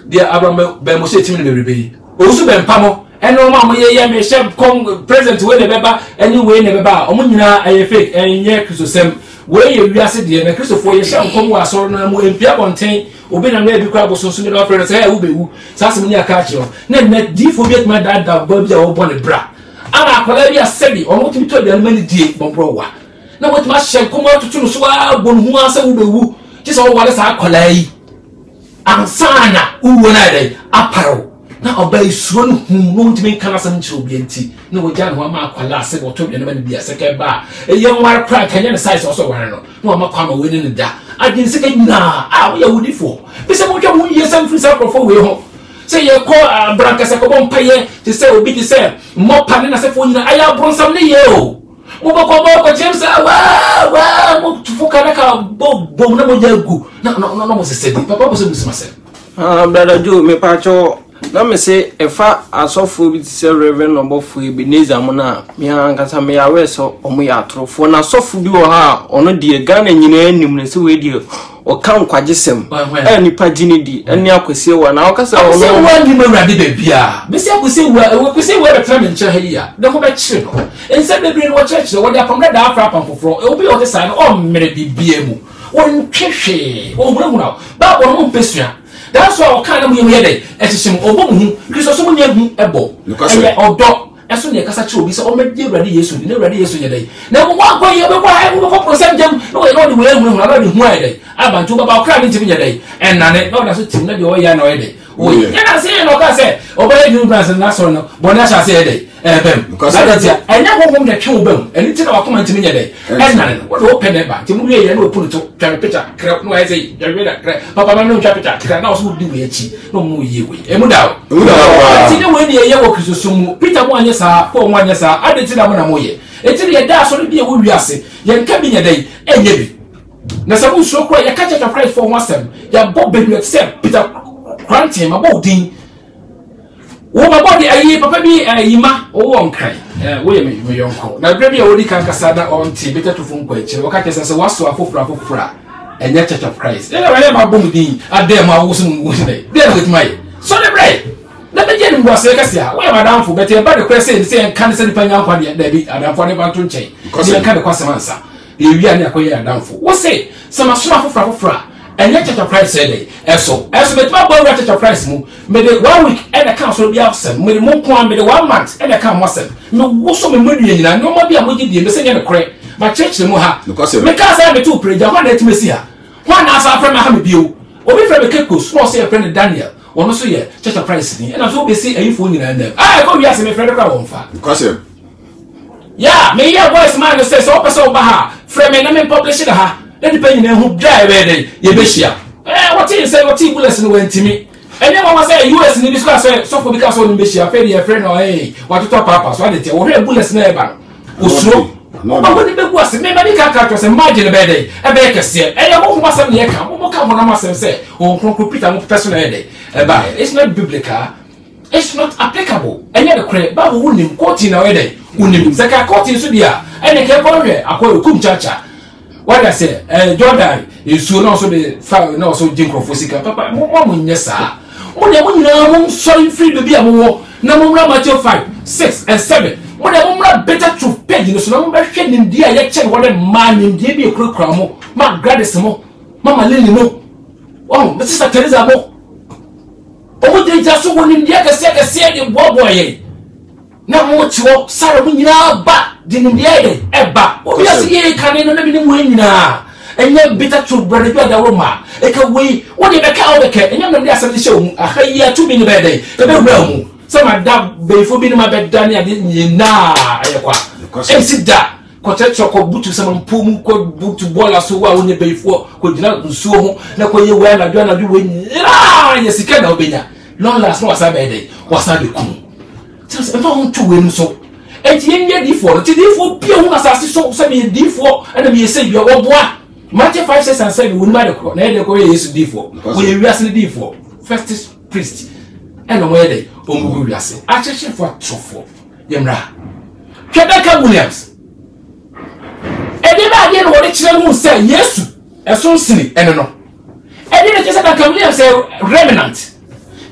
dia Abraham be mo se timi ne bebrebe o su be mpamo eno ma mo ye me she kom present we ne beba anyway ne beba o mo nyina aye fake enye Kristosem we ye wiase de na Kristofo ye she kom wa asoro na mo empia bonten obi na na bi kwa bo sonso ne do afre say wo bewu sasem ni aka akiro na na difo bi atma dada ba bi a wo bo ne bra ana akwala bi asebi o mo timi to de mani die bombro wa na what ma she kom atutu no so wa bonhu asa wo bewu ti so wo wale sa akwala yi ansana uwo na dai aparo na obai suro no hu no ntimi kana sam nchiro bi enti na wogya no ma akwala ase wo to bi na bi aseka ba eye nwar kra kanya ne size so ware no na ma kwa ma we ne da adin seka nyina wo ya wudifo bi se mo twa mo ye sam free sacrifice we ho se ye ko branka se ko bon paye ti se obi ti se mo pa ne na se fo nyina aya bronsam ne ye o mo ko James wa mo tufuka na ka bo na mo jagu na mo se sedi papa bo se musima se brother Joe me pa cho na me say efa asofo bi say Reverend Obofo Ebenezer Mona me ankasa me yawe so omo ya atrofo na asofo bi wo ha ono de Ghana nyina anim ne se we die o kan kwagesem nipa gini di eni akwese wo na okasa ono se wo ni mawrade ba bia me se akwese wo kwese wo betra me nche ha yi a de ho be kire no ense bebre no church wo de apamda da afra pampofro e obi o de sai no o mmere bibia mu won twehwe wo hurahura ba bo no mpesua. That's why I can't be here. As him, or woman, Christos, someone near me, a bow. Or dog, as soon as I show, be so already ready yesterday, never ready yesterday. Now, what way you will send them? No, I know the way we are already why I want to about crying to me a day, and I know that's what you know, you know, day. Oh, yeah, I say, no, I say, obey you, and that's all, but as I say, because I never want to kill them, and it's about coming to me a day. And I open it back to me and we'll put it to carry picture. No, I say, Papa, no chapter, can also do it. No more you. Emuda, I think when you are working so Peter 1 years, 4 years, I did that one a moye. It's a dash only be a wood yassy. You can be a day, and maybe. Now, some so cry, you catch a price for one sem. You bob baby accept Peter Granting about Dean. Oh, my body, I hear Papa be a yima, or one cry. Wait a minute, my uncle. Now, baby, already can Cassada on tea, better to phone question. What as a was so a fra, and yet Church of Christ. Then I am a boom dean, I dare my wasn't there with my celebrate. Let me get him was a cassia. Why am I down for better? But the question saying, can't send penny out on yet, Debbie, and I'm for never to change. Because I can't question answer. You are near down for. What's say? Some are smart for fra. And yet Church of Christ said, so, as with my boy Church of Christ move, made it 1 week and the council be absent, made more point, made 1 month and the count wasn't. No, what's so many and no more be a wicked the same crack. My church the Moha, because I have 2 prayer, one let me see her. One as our friend Mohammed Bill, or we from the Keko, small say a friend Daniel, or no so yet, Church of Christ, and I so be see a phone in them. I go yes, my friend of our own fire. Because yeah, may your voice man says, oh, so Baha, frame and I'm publishing her. Let the penny who drive ready, Yebeshia. What you say, what you listen went to me. And then I say, US in this class, so because on Bishia, pay your friend or hey, what to talk papa, so I did tell her bullets never. Usro, but when the was, maybe the characters imagine a bad day, a baker say, and I won't must have the account, won't come on myself say, or Peter personal day. It's not biblical, it's not applicable. And yet, the crab, but wouldn't him quoting already, wouldn't him, Zaka quoting Sudia, and they came over here, I call Kum Chacha. What I say, Jordan is soon also the found also Jinko Fusika, Papa, Mom, yes, sir. When you sorry free to be a more, no more Matthew 5, 6, and 7. When I want better to pay you, so no shedding in dear lecture what a man in Debbie Crook Cramo, Mark Gradismo, Mamma Lily no. Oh, Mrs. Teresa Mo. Oh, they just so when in the other second said in Boboy. Now, more to Sarah when you are back. Didn't the idea, Ebba, we are seeing coming on the win now. And yet, bitter to brother Roma. A can wait, what if a cow the cat, and you're not the show, a year 2 minutes a day, the realm. Some are done before being my bed, Danny, I didn't nah, and sit that. Quartet chocolate boot to some pum, could boot to boil us so only before, could not so, not when you wear a gun, you win. Ah, yes, you can't be there. Long last was a bad day, was not the coon. Just about to win so. And the end D4, the D4 pure as so send me D4 and me say you're one. Matthew 5, 6, and 7 will matter. Now the is D4. We are D4. First priest. And where they will say, actually for Trofo. Yemra. Quebec Williams. And then again, what the children say, yes, as soon silly, and no. And then just like Williams say, remnant.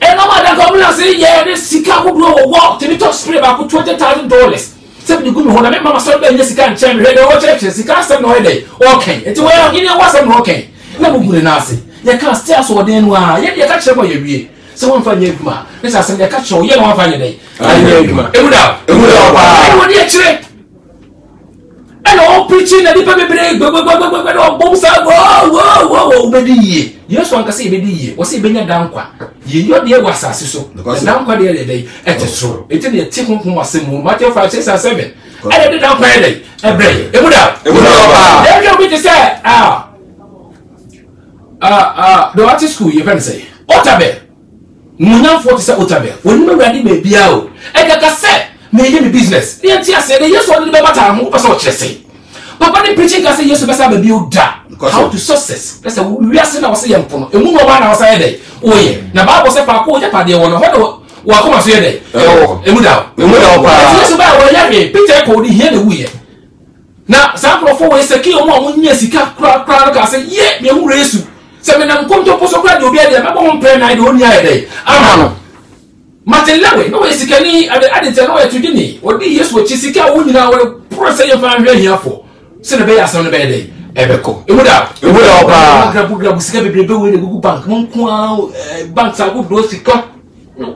And no matter how say, yeah, this Chicago blow a walk to the top spray about $20,000. Something good when I met my son, yes, can't change the whole churches, he can't stand no day. Okay, it's well, you know what's okay. Never good enough. You can't stay so then, yet you catch up on your way. Someone find you, ma. Let's ask them the catch or you don't find your day. I know you, ma. It would out. And all preaching and the baby break, but bombs are whoa, baby. Yes, one can say, baby, was he being a down qua? Your dear was so, because down qua the other day at the show. It's in the tip of Massimo, Matthew 5, 6, and 7. And I did down by a day, and break. It would out. There you be to say, the artist school, you can say, Otabe. Munam 40 Otabe, when you ready, baby, out. And like I said, may be business. The answer said, yes, what the matter, who was what say. Papa, the preaching can say, yes, best have a build that. How to success? That's a we are saying, I was saying, and move on outside. Oh, yeah. Now, Bible said, I call Japan, they want to wa koma so ye dey emu da pa yesu ba wa ya be Peter ko di here na wuye na sa krofo we seki o mo nya sika kra no ka say ye me hu Yesu se me na nkonto poso kra de obi ade me bo mpre na de oni aye dey ama no matelewe no we sika ni ade te no we tudini odi Yesu o chi sika wo nyina wo pro say ye fa hwe hiafo se ne be ya so ne be dey ebeko emu da pa grabu sika bebrebe we ne gugu bank mo nko bank sa go do sika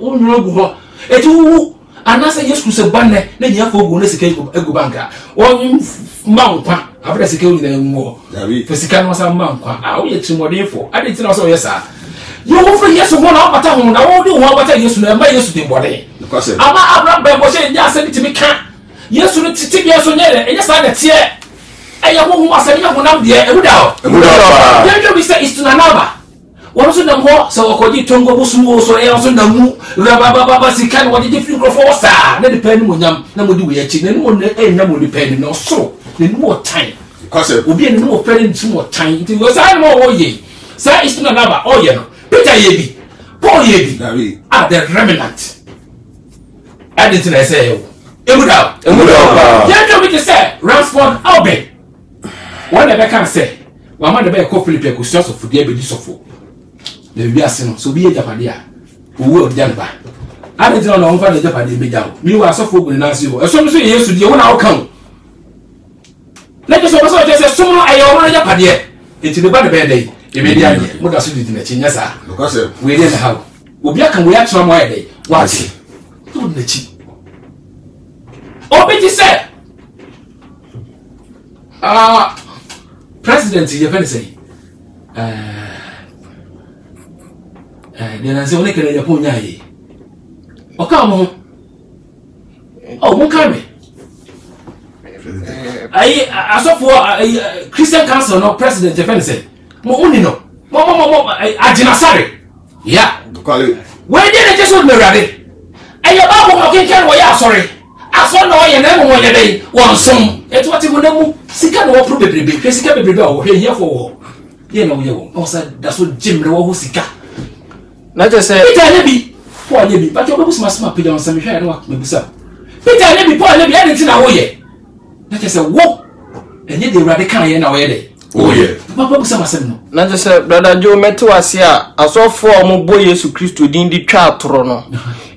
o nyina gu ho etu anasa Yesu se banne na hiafo go ne sika egu banka o mankwa abra sika nyina nwo fe sika no sa mankwa o ye timodefo ade tina so ye sa yo wo fe Yesu ho na obata ho na wo de ho obata Yesu na ma Yesu de bode ama abra be bo se nya se bitimi ka Yesu no titi bia so nyere enya sa na tie eya ho ho asem nya ho nam de emuda pa ya jo bi se istunanaba wo so nam ho se okoji tongo busumo so e so namu baba sika no wode free crofo sa na de pan mo nyam na mo di we achi na mo na e nyam mo di pan no so ne no time because obi ne no pere nti mo time nti wo sa no wo ye sa istunanaba o ye no Peter ye bi Paul ye bi the remnant I didn't say emuda pa ya jo bi say Ransford Albert one the can say wa ma de be ko Philip ko so for dia be di sofo le wi ase no so bi ye japade a owo odi ba I didn't know on fa de japade be jawo mi wa sofo gun na se ho eso no so Yesu die wona wo kan let us also just so no ayo wona japade enti ne ba de be dey e be dia nie mo da so di na chi nya sa because we dey na how obi aka we a tro mo aye dey wa ti to na chi obi ti say president you can say then I say only can you put nyai o ka mo o mo ka me ai asofo Christian council no president you can say mo uni no mo ajinasare yeah we dey just what me rade ayo ba mo ken ken wo ya sorry aso no ye na mo ye dey won som etu ati mo na mu sika no wo pro bebrebe sika bebrebe o hwe ye fo wo ye na wo ye wo o sa da so jimre wo sika na je say Peter ne bi Paul ne bi ba jo be busuma sma pe don sam hwe na wa me busa Peter ne bi Paul ne bi ade ti na wo ye na je say wo enye de rade kan ye na wo ye dey oh yeah papa busa masem no na je say brother Joe meto ase a asofo omo bo Yesu Kristo din di twa atoro no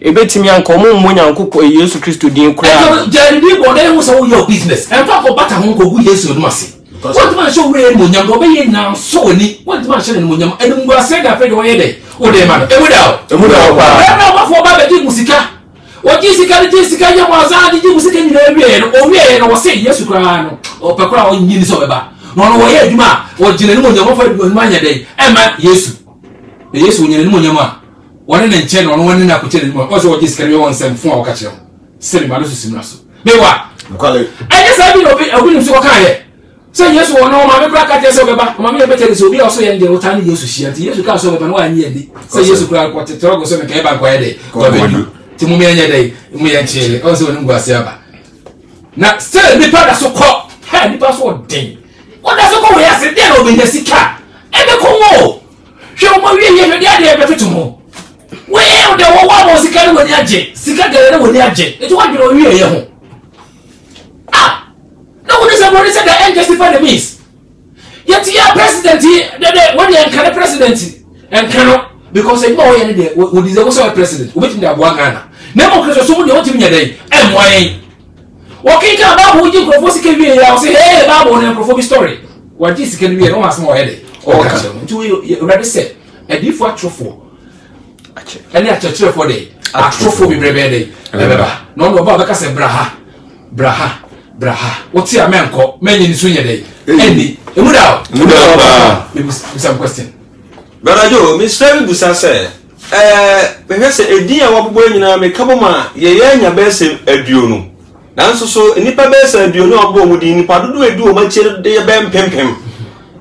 ebetimi anka omo mmo nyankopɔ Yesu Kristo din kura jari bi go dey wo so your business en fa ko bata ho ko gu Yesu no ase what man show we mo nyam do be ye na so ni what man show ni mo nyam en ngwa se da fe do ye dey o dey man emuda pa na ba fo ba be di musika o ji sika ya mo azan di musika ni na wie no o wie no wo se Yesu kura no o pe kura o nyi ni so be ba no wo ye adwuma o jina ni mo nyam fa adwuma nya dey e ma Yesu nyina ni mo nyam a wone ne nche no wone na ko chere mo o so wo ji sika ni won sem fun a wo ka chere sele ma no simna so me wa kwale anya sa bi no obi ni so ko kan ye se Yesu wono ma me kra ka te se obeba ma me be tere se obi o so ye nje wo tani Yesu hia ti Yesu ka so obeba no anyi edi se Yesu kra ko te tro go so me ka e ba ko ye de ko be du ti mu me anya de mu ye nche o so woni ngwase aba na still ni pa da so ko ha ni pa so den o da so ko we ase de no be nya sika e be ko wo hwe o mo wie ye me de ade e be fitu mo we o de wo wa mo sika ni woni age sika gere ni woni age e ti wa dwere o wie ye ho no one is about to say that and justify the means. Yet your president when you can president and cannot because I know any day would is also a president waiting that one Ghana. Never because someone want to be a day and why walking about who you go for say hey Babu and story. What this can be no small headache or you already said a different trophy. And that's a trophy for day. A trophy be brave no about the say braha what's your man called many in Sunya day any muda some question brother Joe Mr. Busa say we say a dear wabo nyina me kaboma ye nya be se aduonu nanso so nipa be se aduonu obo wudi nipa dodo edu o ma chere de be mpempem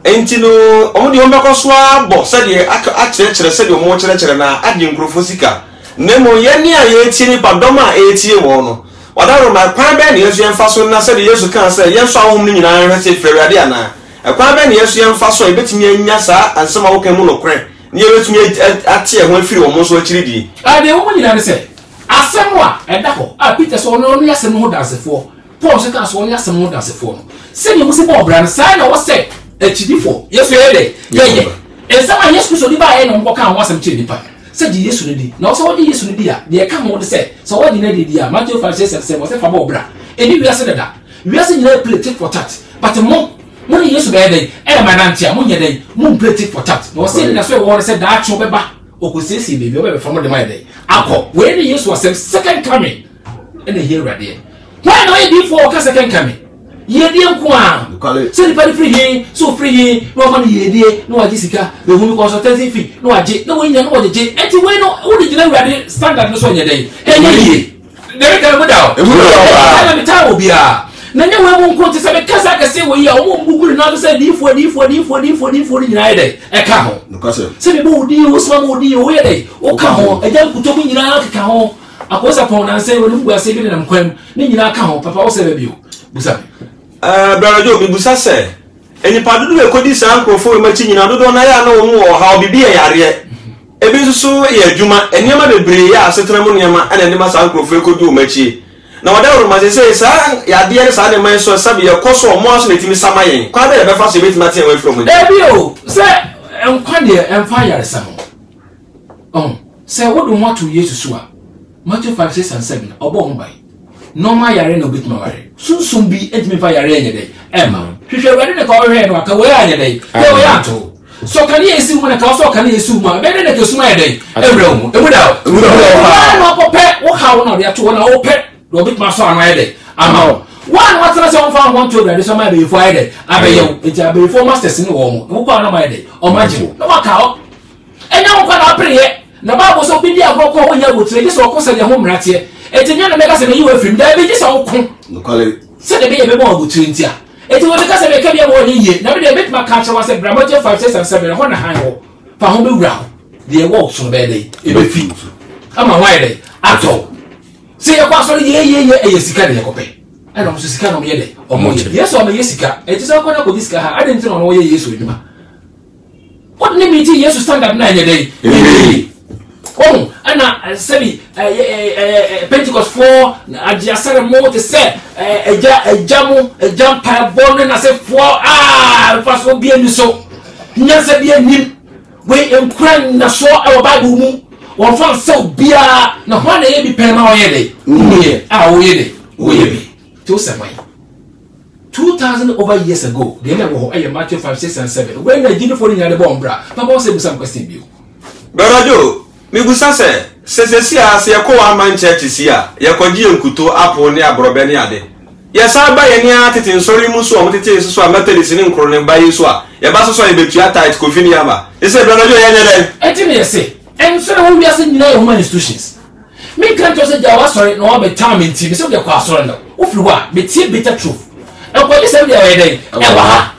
enti no omudi o mekoso abo se de a chere se de o mo chere na adi nkrofo sika nemo ye ni a ye tie nipa doma a etie wo no wadaro ma kwan be ne Yesu emfaso na se de Yesu kan se yenso ahom ni nyina hwese frewade ana kwan be ne Yesu emfaso ebetimi anya sa ansema wo kan mu no kwen ne ebetimi atie ho afiri wo mo so akiri di de wo nyina ne se asemwa edako a Peter so no ya asem ho dansefo Paul se ka so no ya asem ho dansefo no se ni musi bo bra no sai na wo se echidifo Yesu yede yeye ensama Yesu so di ba ye no mbo ka ho asem che nipa se di Yesu ne di na so wo di Yesu ne di a de ka ho de se so wo di ne di a Matthew 5:6 wo se fa bo bra eni wi ase dada wi ase nyina plate for tat but mo ni Yesu be dey e ma nantia mo nye dey mo plate for tat no se na so wo se da acho beba okosisi baby obe from the mind akọ we ni Yesu asem second coming and here ready why no e before ka second coming ye die nko a so the party free here so free here no man ye die no waji sika we hu consultancy fee no waji no we nya no waji enti we no wo di gina ready standard no so nya dey enye ye dey ka mo da o ala mi ta obi a na nya we mo nko ti se be kasa ka se we ya o mo mbuguru na so say difo nyina dey e ka ho se be bo di o so mo di o ye dey o ka ho e jan kuto mo nyina ka ho akosa pon na se we mu ase bi na mkwam ni nyina ka ho papa o se be bi o busa brother Joe bi busa se eni padudu e kodi san krofo e machi nyina dodo na ya na wo mu ha obibi e yare ebi susu ye adwuma eniema bebre ya asetena mu niema ana enema san krofo e kodi o machi na wada ro ma se sa ya de ne sa ne man so sabe ye koso mo aso netimi samayen kwa be fa so betima te away from ebi o se enkwa de emfa yare samo se wodo mo to Yesu a Matthew 5:6 and 7 obo mbai normal yare no betima ware sunsun bi etimi fa yare enye dey ema hwehwe wade ne ka ohwe no aka we anye dey e we ato so kan ye esi mu na ka so kan ye esi mu be ne ke suma ye dey ewra mu emuda no pope wo ha wo no de ato na wo pe do betima so anu ye dey ama one what na so fa want to ready so ma be for ye dey abeyo enti abeyo masters ni wo mu wo kwa na ma ye dey o maji no maka o enya wo kwa na preye na Bible so bi dia go ko wonya go tire so ko se de ho mrate etinya na meka se na yiwe frim da bi je so ko no kale se de be ye be go tire ntia eti wo meka se be ka bia wo ni ye na be de bet ma ka che wa se Matthew 5:6 and 7 ho na han wo fa ho be wura de wo so be dey e be fi ama why dey ato se ye kwa so ye e sika de ye ko pe e no so sika no ye dey o mo ye yeso ma ye sika eti so ko na ko sika ha ade nti no ye yeso eduma what ne mi ti yeso standard na ye dey ana sabi Pentecost 4 ajiasere mo te se ejam pa bonne na se 4 paso bien ni so nyansa bien nim we enkran na so e Bible mu won fa se bia na ho na ye bi pema o ye dey ye o ye dey o ye bi to se mai 2000 over years ago they never go Matthew 5:6 and 7 when na jini for nya de bombra papa say busam question bi brother Joe mi busa se ya ko wa man church sia ya kwaji enkuto apo ne abrobe ne ade ya sa ba ye ne atete nsori mu so o tete so a methodist ne nkro ne ba yesu a ya ba so ye betua tight kofi ne yaba e se brother Joe ye ne den enti me se en so na wo biase nyina ye human institutions me kan to se ja wa sorry no wa be time enti me se de kwa sorry no wo firi wa be tie better truth e ko ye se de ye den e wa ha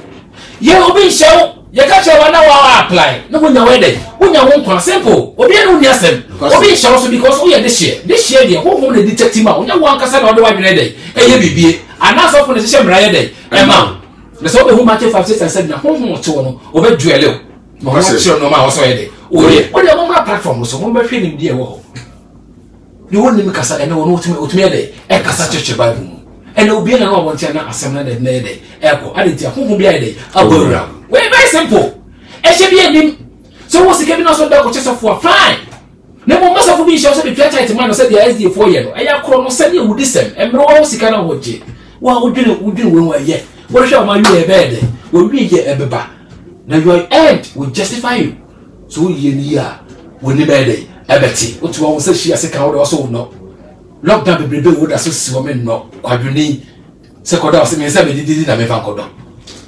ye obi show ye ka che wa na wa apply no wonya we dey wonya won kwa simple obi e no nya sem obi show so because we this year dey ho na detective ma wonya wan kasa na o de wa nwene dey e ye bibie ana so for na se mra ye dey e ma na so be hu Matthew 5:6 and 7 na ho che no obi duele o no ho che no ma ho so ye dey o ye o de mo ma platform so mo be hwe nim die wo ni woni mi kasa e na woni otumi ye dey e kasa church Bible mu e na obi na no won tia na asem na dey na ye dey e ko ade tia ho bi ye dey abora very simple. Eshe bi enim. So wo sike bi na so da ko chese for fine. Na mo masa fo bi she so be pia tight man no say dia SD 4 year no. Eya kro no say e wudi sem. Emre wo sika na wo je. Wa wudwene we wa ye. Wo hwe ma wi e bed. Wo wi ye ebeba. Na your end will justify you. So ye ni ya wo ni bed ebeti. Wo to wo say she asika wo so no. Lockdown bebrebe wo da so si wo me no. Kwadwene se koda wo se me say be didi na me fa kodo.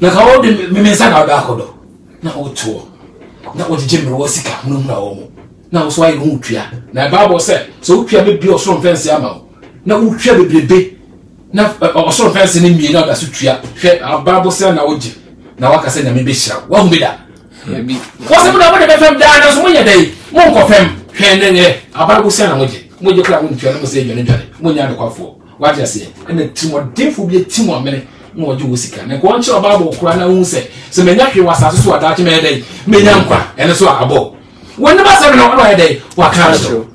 Na ka wo de me sa na da kodo na wo to na wo je me wo sika no na wo mo na wo so ayi no twia na Bible say so wo twia me bi osoro fence ama na wo twia bebrebe na osoro fence ni mi na da so twia hwe Bible say na wo je na waka say na me be hira wo hu me da bi wo se mo na wo de be fam da na so mo ye dai mo nko fam hwe ne ne Bible say na mo je kra wo twia na mo say dwane mo nya de kwafo wa je say na timo defo bi timo amene mo ju wosika na ko nche Bible kura na hu se menya hwe wasase so adache me dey menya nkwa ene so abo wonne ba se no no ye dey wa ka so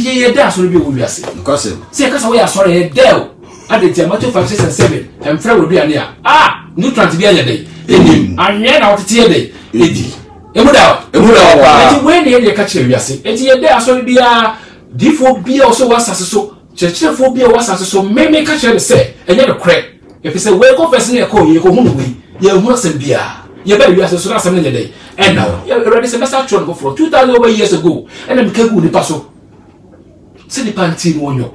ti ye da so bi wo wiase because say kasa we asore ye del adetia Matthew 5, 6 and 7 em fra wo duane a nutrient bi anya dey enim anwe na wotete ye dey edi emuda eti we ne ye ka kire wiase eti ye da asore bia difo bia so wasase so chechefo bia wasase so meme ka kire se enye no kre if say we confess na ko ye ko hunu we ye hu asem bia ye ba wiase so na asem ne dey and now you already semester tron go for 2000 over years ago and em ka gu ni paso se ni panti no onyo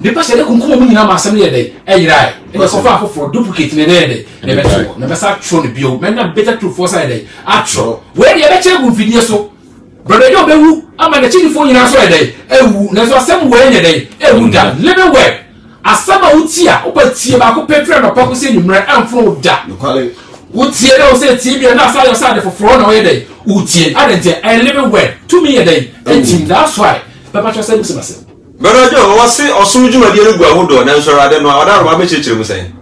de pa se de kunkum mu nyina ma asem ne dey eyirai e ko fa for duplicate ne dey ne beto na besa tron bio men na better true for side dey atro we de be che gu fidie so brother yo be wu ama na chini fo nyina so dey ewu na so asem we nye dey ewu da living word asama utia obatie ba ko petre no pa ko se nyumra amfo da utie na o se tie bi na sa yo sa de foforo na we dey utie adente a living word to me dey and that's why papa cho say musimase brother Joe was say osun djumadi enu gu ahodo na nso rade no oda ro ma chechire mu sen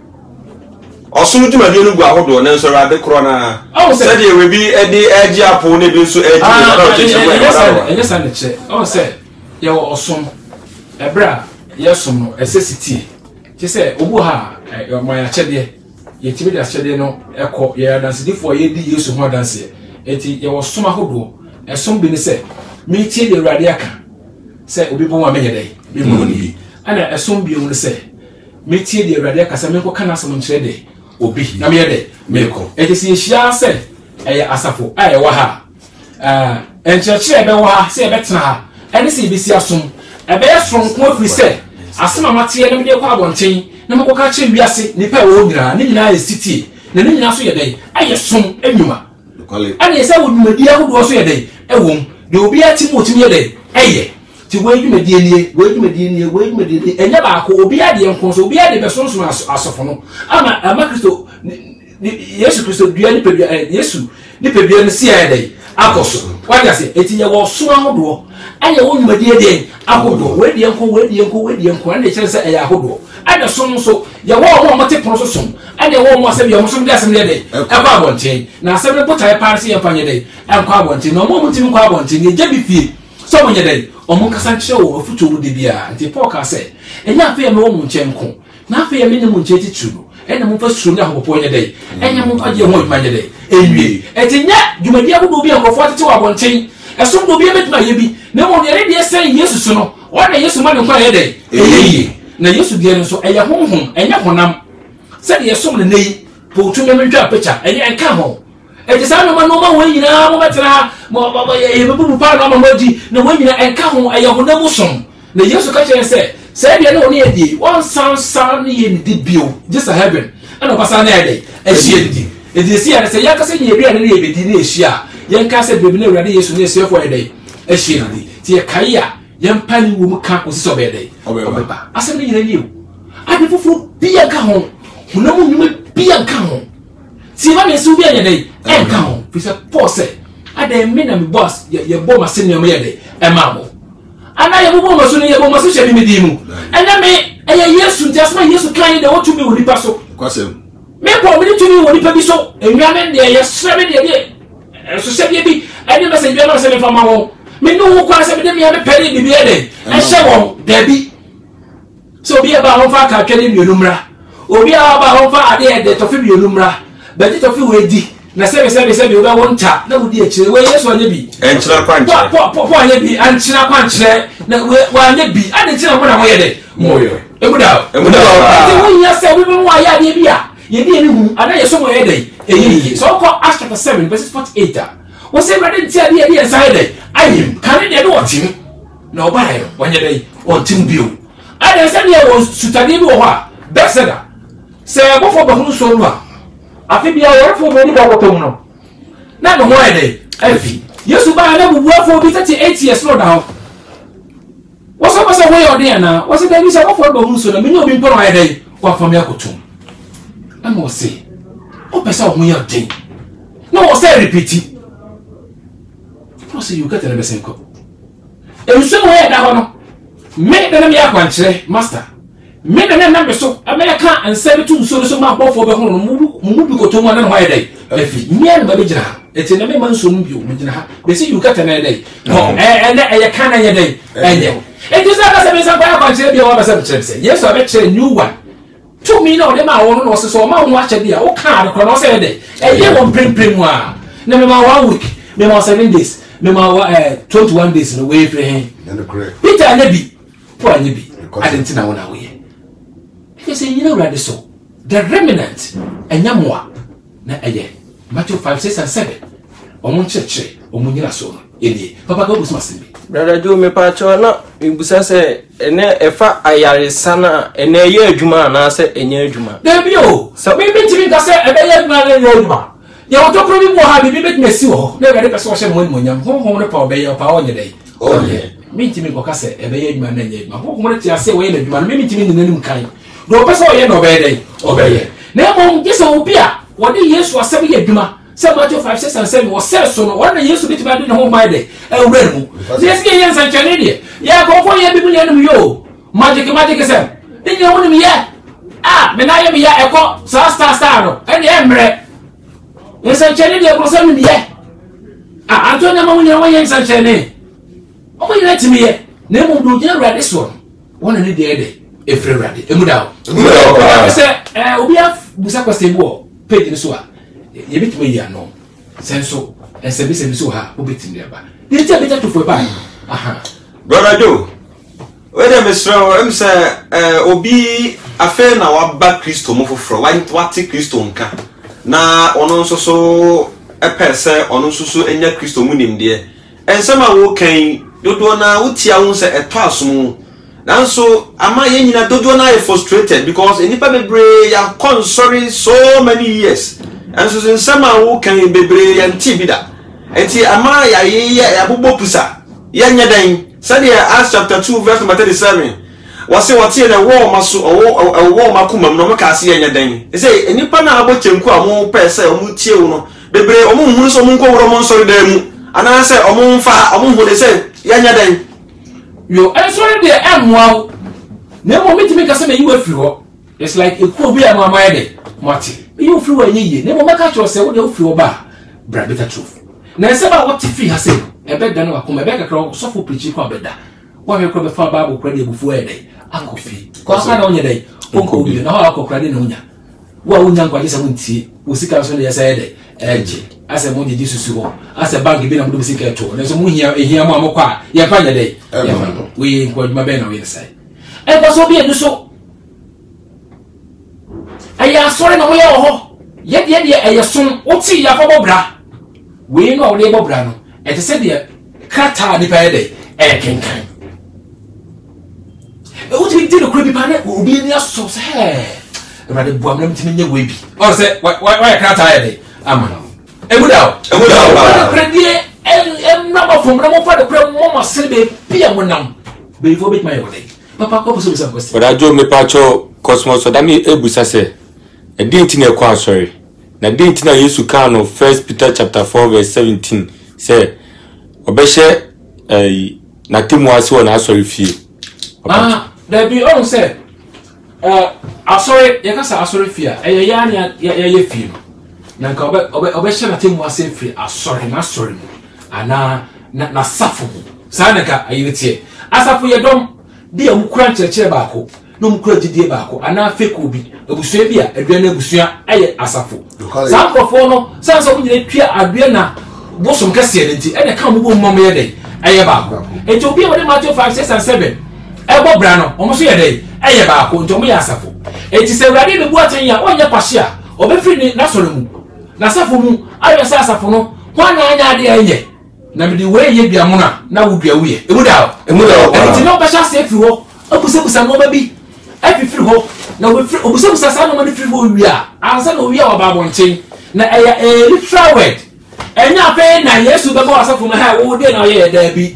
osun djumadi enu gu ahodo na nso rade kro na say de we bi edi agi apo ne bi nso agi na ro chechire mu enye sa ne che o say ye wo osun ebra ye som no esesiti che say obu ha mo ya chede ye tibi da chede no ekọ ye dance difo ye di Yesu ho dance eti ye wo som ahodo esom bi ne say mi tie de rade aka say obi bon wa menye dai bi mo ni ana esom bi o ne say mi tie de rade aka say me ko kana som nchire de obi na me de me ko eti si ehia say eye asafo aye wa ha enchechire be wa ha say be tena ha ene si bi si asom ebe yesom ko afiri say asema matie na me de kwa abonten na me ko ka che wiase ni pa wo nyira ni nyina ye city na ni nyina so ye dai aye som enwuma ana ye say wo dwumadi ahodo so ye dai ewom de obi ati mo timi ye dai eye ti we dwumadi enie enya ba ko obi ade enko so obi ade be sonso asofo no ama Kristo Yesu Kristo dua ni pedua Yesu ni pedua ni sia ye dai akoso wanya se eti ye wo so ahodo anya wo dwumadi ade ahodo we de enko ande kire se eye ahodo ada som so ye wo mo te pono so som ade wo mo asem ye mo som de asem de dai ekwa abonten na asem ne bota ye parse ye panye dai ekwa abonten no mo mutimi kwa abonten ye je bi fie so mo nye dai omo kasa nche wo afuto wo de bia nti Paul ka se enya afa ye me wo mo nche nko na afa ye me ne mo nche tituru ena mo fa suru ne ahopo nye dai enya mo fa je ho dwuma nye dai enwie etinya dwumadi ahodo bi akofo atete wo abonten esom do bi emetuma ye bi na mo ne de sen Yesu so no o na Yesu ma ne kwa ye dai eyi na Yesu de so eye honhom enya honam se de esom ne nei po tu me ntwa picture enya enka ho e just no ma wo nyina mo betena mo ye bebu pa no ma moji na wo nyina enka ho eye honam som na Yesu ka chere se de na oni edi one sound ye ni bio just a heaven and obasa na ede ehie di edi si ya se ya ka se ye bia na ye bedi na ehia ye nka se bebi na urade Yesu na ese fo ede ehie di ti ye kai ya ye mpani wo mu ka osi so be ede obeba asem ni nyina ni o ade fufu bia ka ho honam nyuma bia ka ho ti ma me su bia nya dai enka ho fi se Paul se ade me na me boss ye bo ma se ne mo ye dai e ma mo ana ye bo ma so ne ye bo ma so she mi di mu ena me eye Yesu nti asema Yesu kan de wotu mi woni pa so kwasem me Paul mi tu mi woni pa bi so enwa me de ye sre me de so se bi ene message bi na se me fa ma wo me no wo kwa se me de me be pere bi e de e she won da bi so bi e ba ho fa ka twele mi onumra obi a ba ho fa ade e de to fi mi onumra ba di to fi we di na se be oba wonta na wudi e kire we Yesu anye bi enchira kwanche po anye bi anchira kwanche na we anye bi ade tira mo na mo ye de moyo emuda ti wo nya se we be mo aya de bi a ye di eni hu ana ye so mo ye de eyi so ko Acts chapter 7 verse 48 wo se brade ti ade ye inside de ayim kan de de wotim na oba ye wonye de wotim bio ade se de wo sutade bi wo ha beseda se go fo ba hunu so ru a afi bia wo fo ni ba ko pem no na no mo ye de afi Yesu ba na bu afo bi 38 years no da ho wo so pasa wo ye ode na wo se da bi se wo fo ba hunu so na me ni obi mporo ye de wo afam ya kotum ama wo se o pesa wo ye ode no wo se repeat wo se you get na be se ko e nso mo ye da ho no me da na me akwankyere master me na me so America and 72 so ma bɔ fo be ho no mu bi ko to mu na ho ayɛ dai afi me na ba gyina ha eti na me man so no bi o me gyina ha be say you kata na dai no ɛyɛ kan na yɛ dai ɛnyɛ eti sa ka se me san kwa kwankyere bi o ba se kyerɛ yes o be kyerɛ new one to me no dem a wo no so ma ho akyɛ bi a wo ka de kro no se dai ɛyɛ won prem a na me ma 1 week me ma 7 days me ma 21 days no we free hen Peter anabi po anabi adentina wo na wo ye because you know ready so the remnant enyamoa na eye Matthew 5 6 and 7 omo church omo nyira so no eli papa go busu masembi brother Joe me pa cho na ibusa se ene efa ayaresa na ene ye adwuma na se enye adwuma there be o so me timi ka se ebe ye adwuma na ye adwuma ye wo to pro bi mo ha bi betmesi ho na ready person hye mo nyam ho ne pa obe ye pa onye dai oh yeah me timi ko ka se ebe ye adwuma na ye adwuma ho ne ti ase wo ye na adwuma me timi ninanim kan do person ye no be dai obeye na mo gese obi a wo de Yesu asem ye adwuma se Matthew 5 6 and 7 wo se so no wo na Yesu bitimi ade ne ho mai dai e wura mu se se ye nsan chane de ya ko fo ye bibu nyanum yo magic se de nya wonu me ye me na ye me ya e ko star no e de emre nsan chane de ko se me ye Antonia ma wunya wo ye nsan chane o mo ye timi ye na mo do gina rade so wo na ne de efre rade emuda o se obi a busa question bo page ni so a ye bitime ya no senso se so ha obetime ba ye ti abeta to fo ba aha brother Joe we dey mesro em say obi afa na waba Kristo mo foforo wati Kristo nka na ono nso so epese ono nso so enya Kristo mu nimde ensema wo kan dodo na wutia wo se eto asom nanso ama ye nyina dodo na e frustrated because enipa bebre ya sorry so many years and so nsema wo kan bebre ya ntibida enti ama ya bobo pusa ya nyadan sade Acts chapter 2 verse 37 wase wotie na wo maso wo makumam no maka ase ya nyadan say enipa na abo chenku a mo pese o mu tie wo no bebre o mu hunu so mo nko woro mo nsori da mu ana say o mo mfa o mo hu de say ya nyadan yo sorry de amwa na mo mitimi ka se na you afiri ho it's like ekuo bi am amaye de mati you free wa nyiye na mo maka cho se wo de ofiri oba bra better truth na se ba what free ha se ebe da na akoma ebe kakra so for preach ko abeda wa me ko be fa bible kra de bufu e de akofi ko aka na onye de onko bi na ha akokra de na onya wa onya nkwa je se mo ntie wo sika so na ye se de eje ase mo nyi susu ho ase bank bi na mo do sika to na so mo hia mo amokwa ye fa nya de we ko ma be na we sai e ba so bi e so aya sore na wo ye ho ye de eye son wo ti ya fa bobra we no wo de bobra no e te se de krata ni pa ye de e kenkan e wo ti di no kro bi pa ne obi ni aso se he rade boam na mtimi nya we bi o se why krata ye de ama emuda kredie naba fom na mo fa de kra mo ma selbe pia mo nam be fo bit my wode papa ko so bisa question oda jo me pa cho cosmos so da mi ebusa se e dinti na kwa sorry na dinti na Yesu kan no 1 Peter chapter 4 verse 17 say obehye na temu ase wona asori fie there be on say asori yakasa asori fie ya ne ya fie na nka obehye na temu ase fie asori na asori ana na safo sana ka ayitie asafo ye dom dia mukura nkyerɛkyerɛ baako no mukura gidie baako ana fake obi abusua bi a adua na abusua aye asafo sankrofo no sanso mo nyina twa adua na bosom kase ne nti ene ka mo bo mmom ye den aye baako enti obi a wode Matthew 5 6 and 7 ebo bra no omo so ye den aye baako enti omo ye asafo enti se wrade be bu atenya onye kwahye a obefiri ni nasoro mu na asafo mu aye sa asafo no kwana anya ade enye na me di we ye bia mo na wo bia wo ye emuda enti no ba sha se fi ho obusebusa no ba bi afifiri ho na obusebusa sa no ma firi ho wi a ansa no wi a wa ba bonchen na literal word enya pe na Yesu be ba asafo ma ha wo de na ye da bi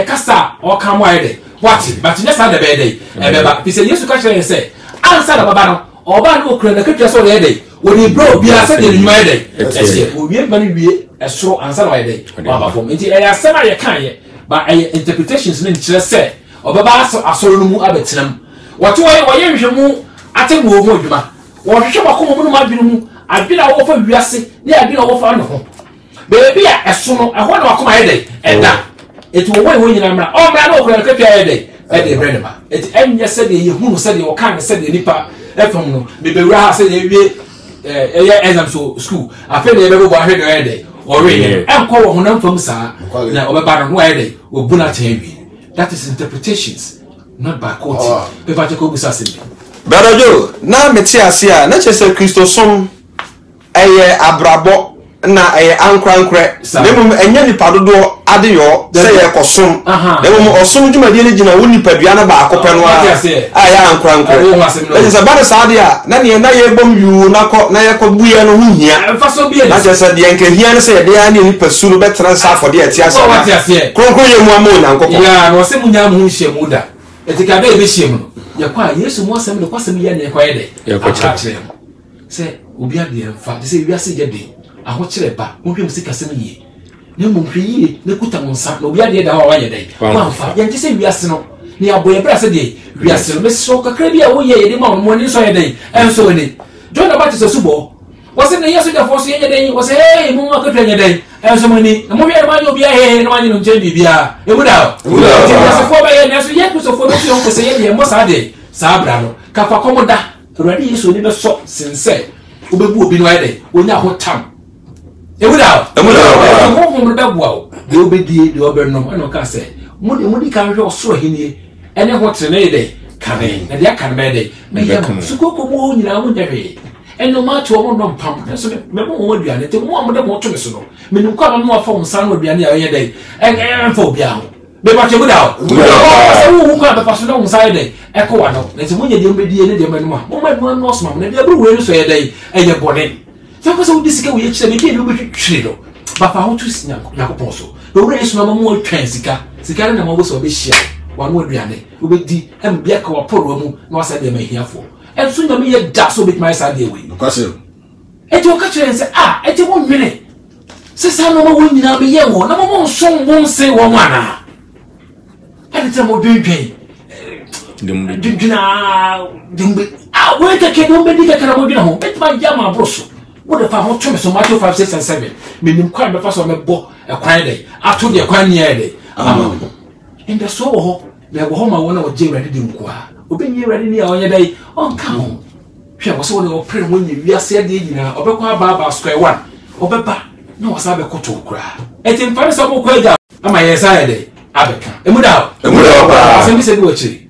kasa o ka mo ayede what but ne sa da be dey be ba fi se Yesu ka kire se ansa da baba no oba no okura na katwa so ye dey wo ni bro bi asa de nyuma ye dey ese wo wie ba ni wie esoro ansa na ye dey wa ba fom enti asema ye kan ye ba interpretations ne nkyere se obaba asoro no mu abetenam what why you ate mo mo adwuma wo hwehwe makoma mu adwene mu adwene wo fa wiase ne adwene wo fa no ho beebi a eso no ɛho na makoma yɛdɛ ɛda eti wo wo nyina mra o mra no okura kapia yɛdɛ ɛde brɛ ne ba eti ɛnyɛ sɛ de yehunu sɛ de wo kan sɛ de nipa ɛfam no bebewura ha sɛ de wie ɛyɛ exam so school afɛ de yɛbɛbɔ ahwɛ de yɛdɛ ɔre ɛnkɔ wo honam fam saa na ɔbɛba no yɛdɛ obu na tɛwi. That is interpretations, not by quoting. Pepa Jacob Sassy. Brother Joe, na metiasia na chese Kristo som eye abrabo na eye ankrankre nemu enye nipa dodo ade yo se ye kosom nemu osom dwumadi ne gina woni padua na ba akopɛ no a ya ankrankre na chese ba sa ade a na ne na ye bom yu na ko na ye ko buye no hu hia na chese de enke hia ne se ye de ya ne nipa su no betra sa for de atiasa kronkron ye mu amu na nkopɔ ya no se munya mu hye mu da etika da ebe hye mu no yakwa Yesu mo asem de kwasem ye ne kwaye de yakwa se obi ade emfa de se wiase je de ahokyere ba wonhwem sika sem yie ne mmomhwe yie ne kuta monsa na obi ade da wa ye de wanfa ye nti se wiase no ne aboye bra se de wiase no meso kakra bi a wo ye de ma mo ni so ye de enso ni John Baptist subo wase ne Yesu da foso ye de wase hey mo akatwa ye de enso mo ni na mo ye ma obi a he na ma ni no nche bibia e buda wase fo ba ye ne so ye kuso fo no so ko se ye de mo sa de sa bra no ka fa komoda Awurade Yesu ni be so sense obebu obi no ye de onya ho tam e buda mo mo da bua de obedie de obernom eno ka se mo di kan hwe osoro henie ene ho trene ye de kane na de aka na de me ye sukoko mo nyina mo nyehwe eno ma to mo no pam so me mo aduane te mo de mo to me so no me nim kwa no afa mo san no aduane a ye de fa obi a ho be ba che buda so wo kwa be fa so no mo sai de e ko wa no na te mo nya de obedie ne de ma no mo ma no so ma na de abru we so ye de e ye bone so ko so disika we ye kire me de no be twire do ba fa ho tu sinya yakopon so be wura Yesu na mo twan sika na mo bo so be hia wa no aduane obedi em bia ka wa poro mu na wasa de ma hiafo en so nyame ye da so bit my side dey we because e ti o ka kire se e ti mo nwene se sa no mo nyina be ye wo na mo nson wo nse wo mana e ti mo dwindwen dwindwina dimbe we ka ke no be di ka mo dwina ho bit ma jama broso wo de fa ho tweme so Matthew 5 6 and 7 menim kwan be fa so me bo e kwan dey ato de kwan ne dey enda so wo na wo ho ma wona wo je Awurade di nko a obenye Awurade ni a onye dai on ka ho hwe wo so wo pre wo nye wiase de nyina obekwa aba square 1 obeba na wo sa be koto kura eti mfa so mo kwa ja ama ye sa ye dai abeka emuda ba asem bi se bi wo chiri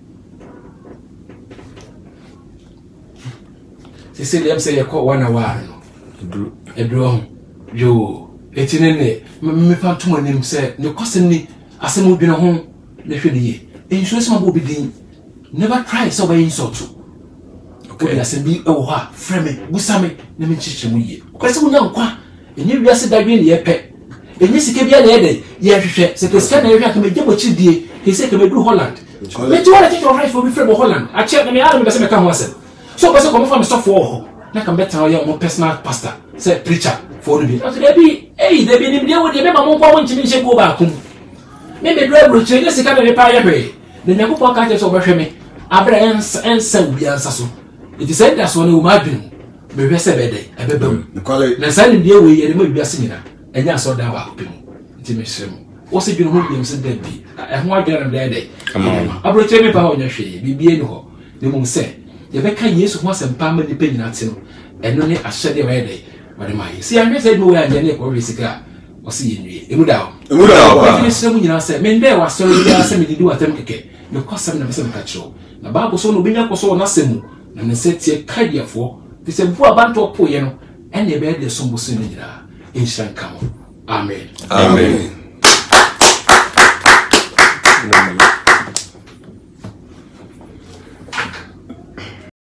se dem se ye ko wana wa no edro yo eti ne me fa to anim se ne kwasem ni asem odwene ho ne hwe ne ye insurance ma bo bi din never try so by insult okay asem bi e wo ha frame busame ne me chiche mu ye kwase mu nyankwa enye wiase dadwe ne ye pe enye sike bia na ye de ye hwehwe se keska na ye hwa ka me jebo chidie ke se ke me du Holland me ti wala teach right for be frame Holland a che na me ara me se me ka ho asem so kwase ko mo fa me stop for ho na ka better ya mo personal pastor say preacher for no bi so dey bi dey bi ni wo dey be ma mo kwa mo nchimi nche go ba akum me be do ebro che sika na me pa ya hwe na nyakupo ka che so be hwe me abra ensa wi ansa so it is said that so no ma dwenu me hwe se be dey ebebam na sani die we ye de ma wi ase nyina enya so da wa kopem nti me hwem wo se dwenu ho bi se da bi e ho adwena da dey abro che me pa ho nya hwe bibie ni ho ne mum se ye be ka Yesu ho asempa ma ni pe nyina te no eno ne ahyede we dey wade mai si anwe se do we anya ne ko wi sika o se ye nwie emuda ba ni se mu nyina se me nde wa so ya se me didi watem keke ne kwasem na me se me ka kiro na Bible so no benya ko so na semu na ne se tie kadiafo ti se bu abanto po ye no ene be de sombo so ne nyira inshan kamo amen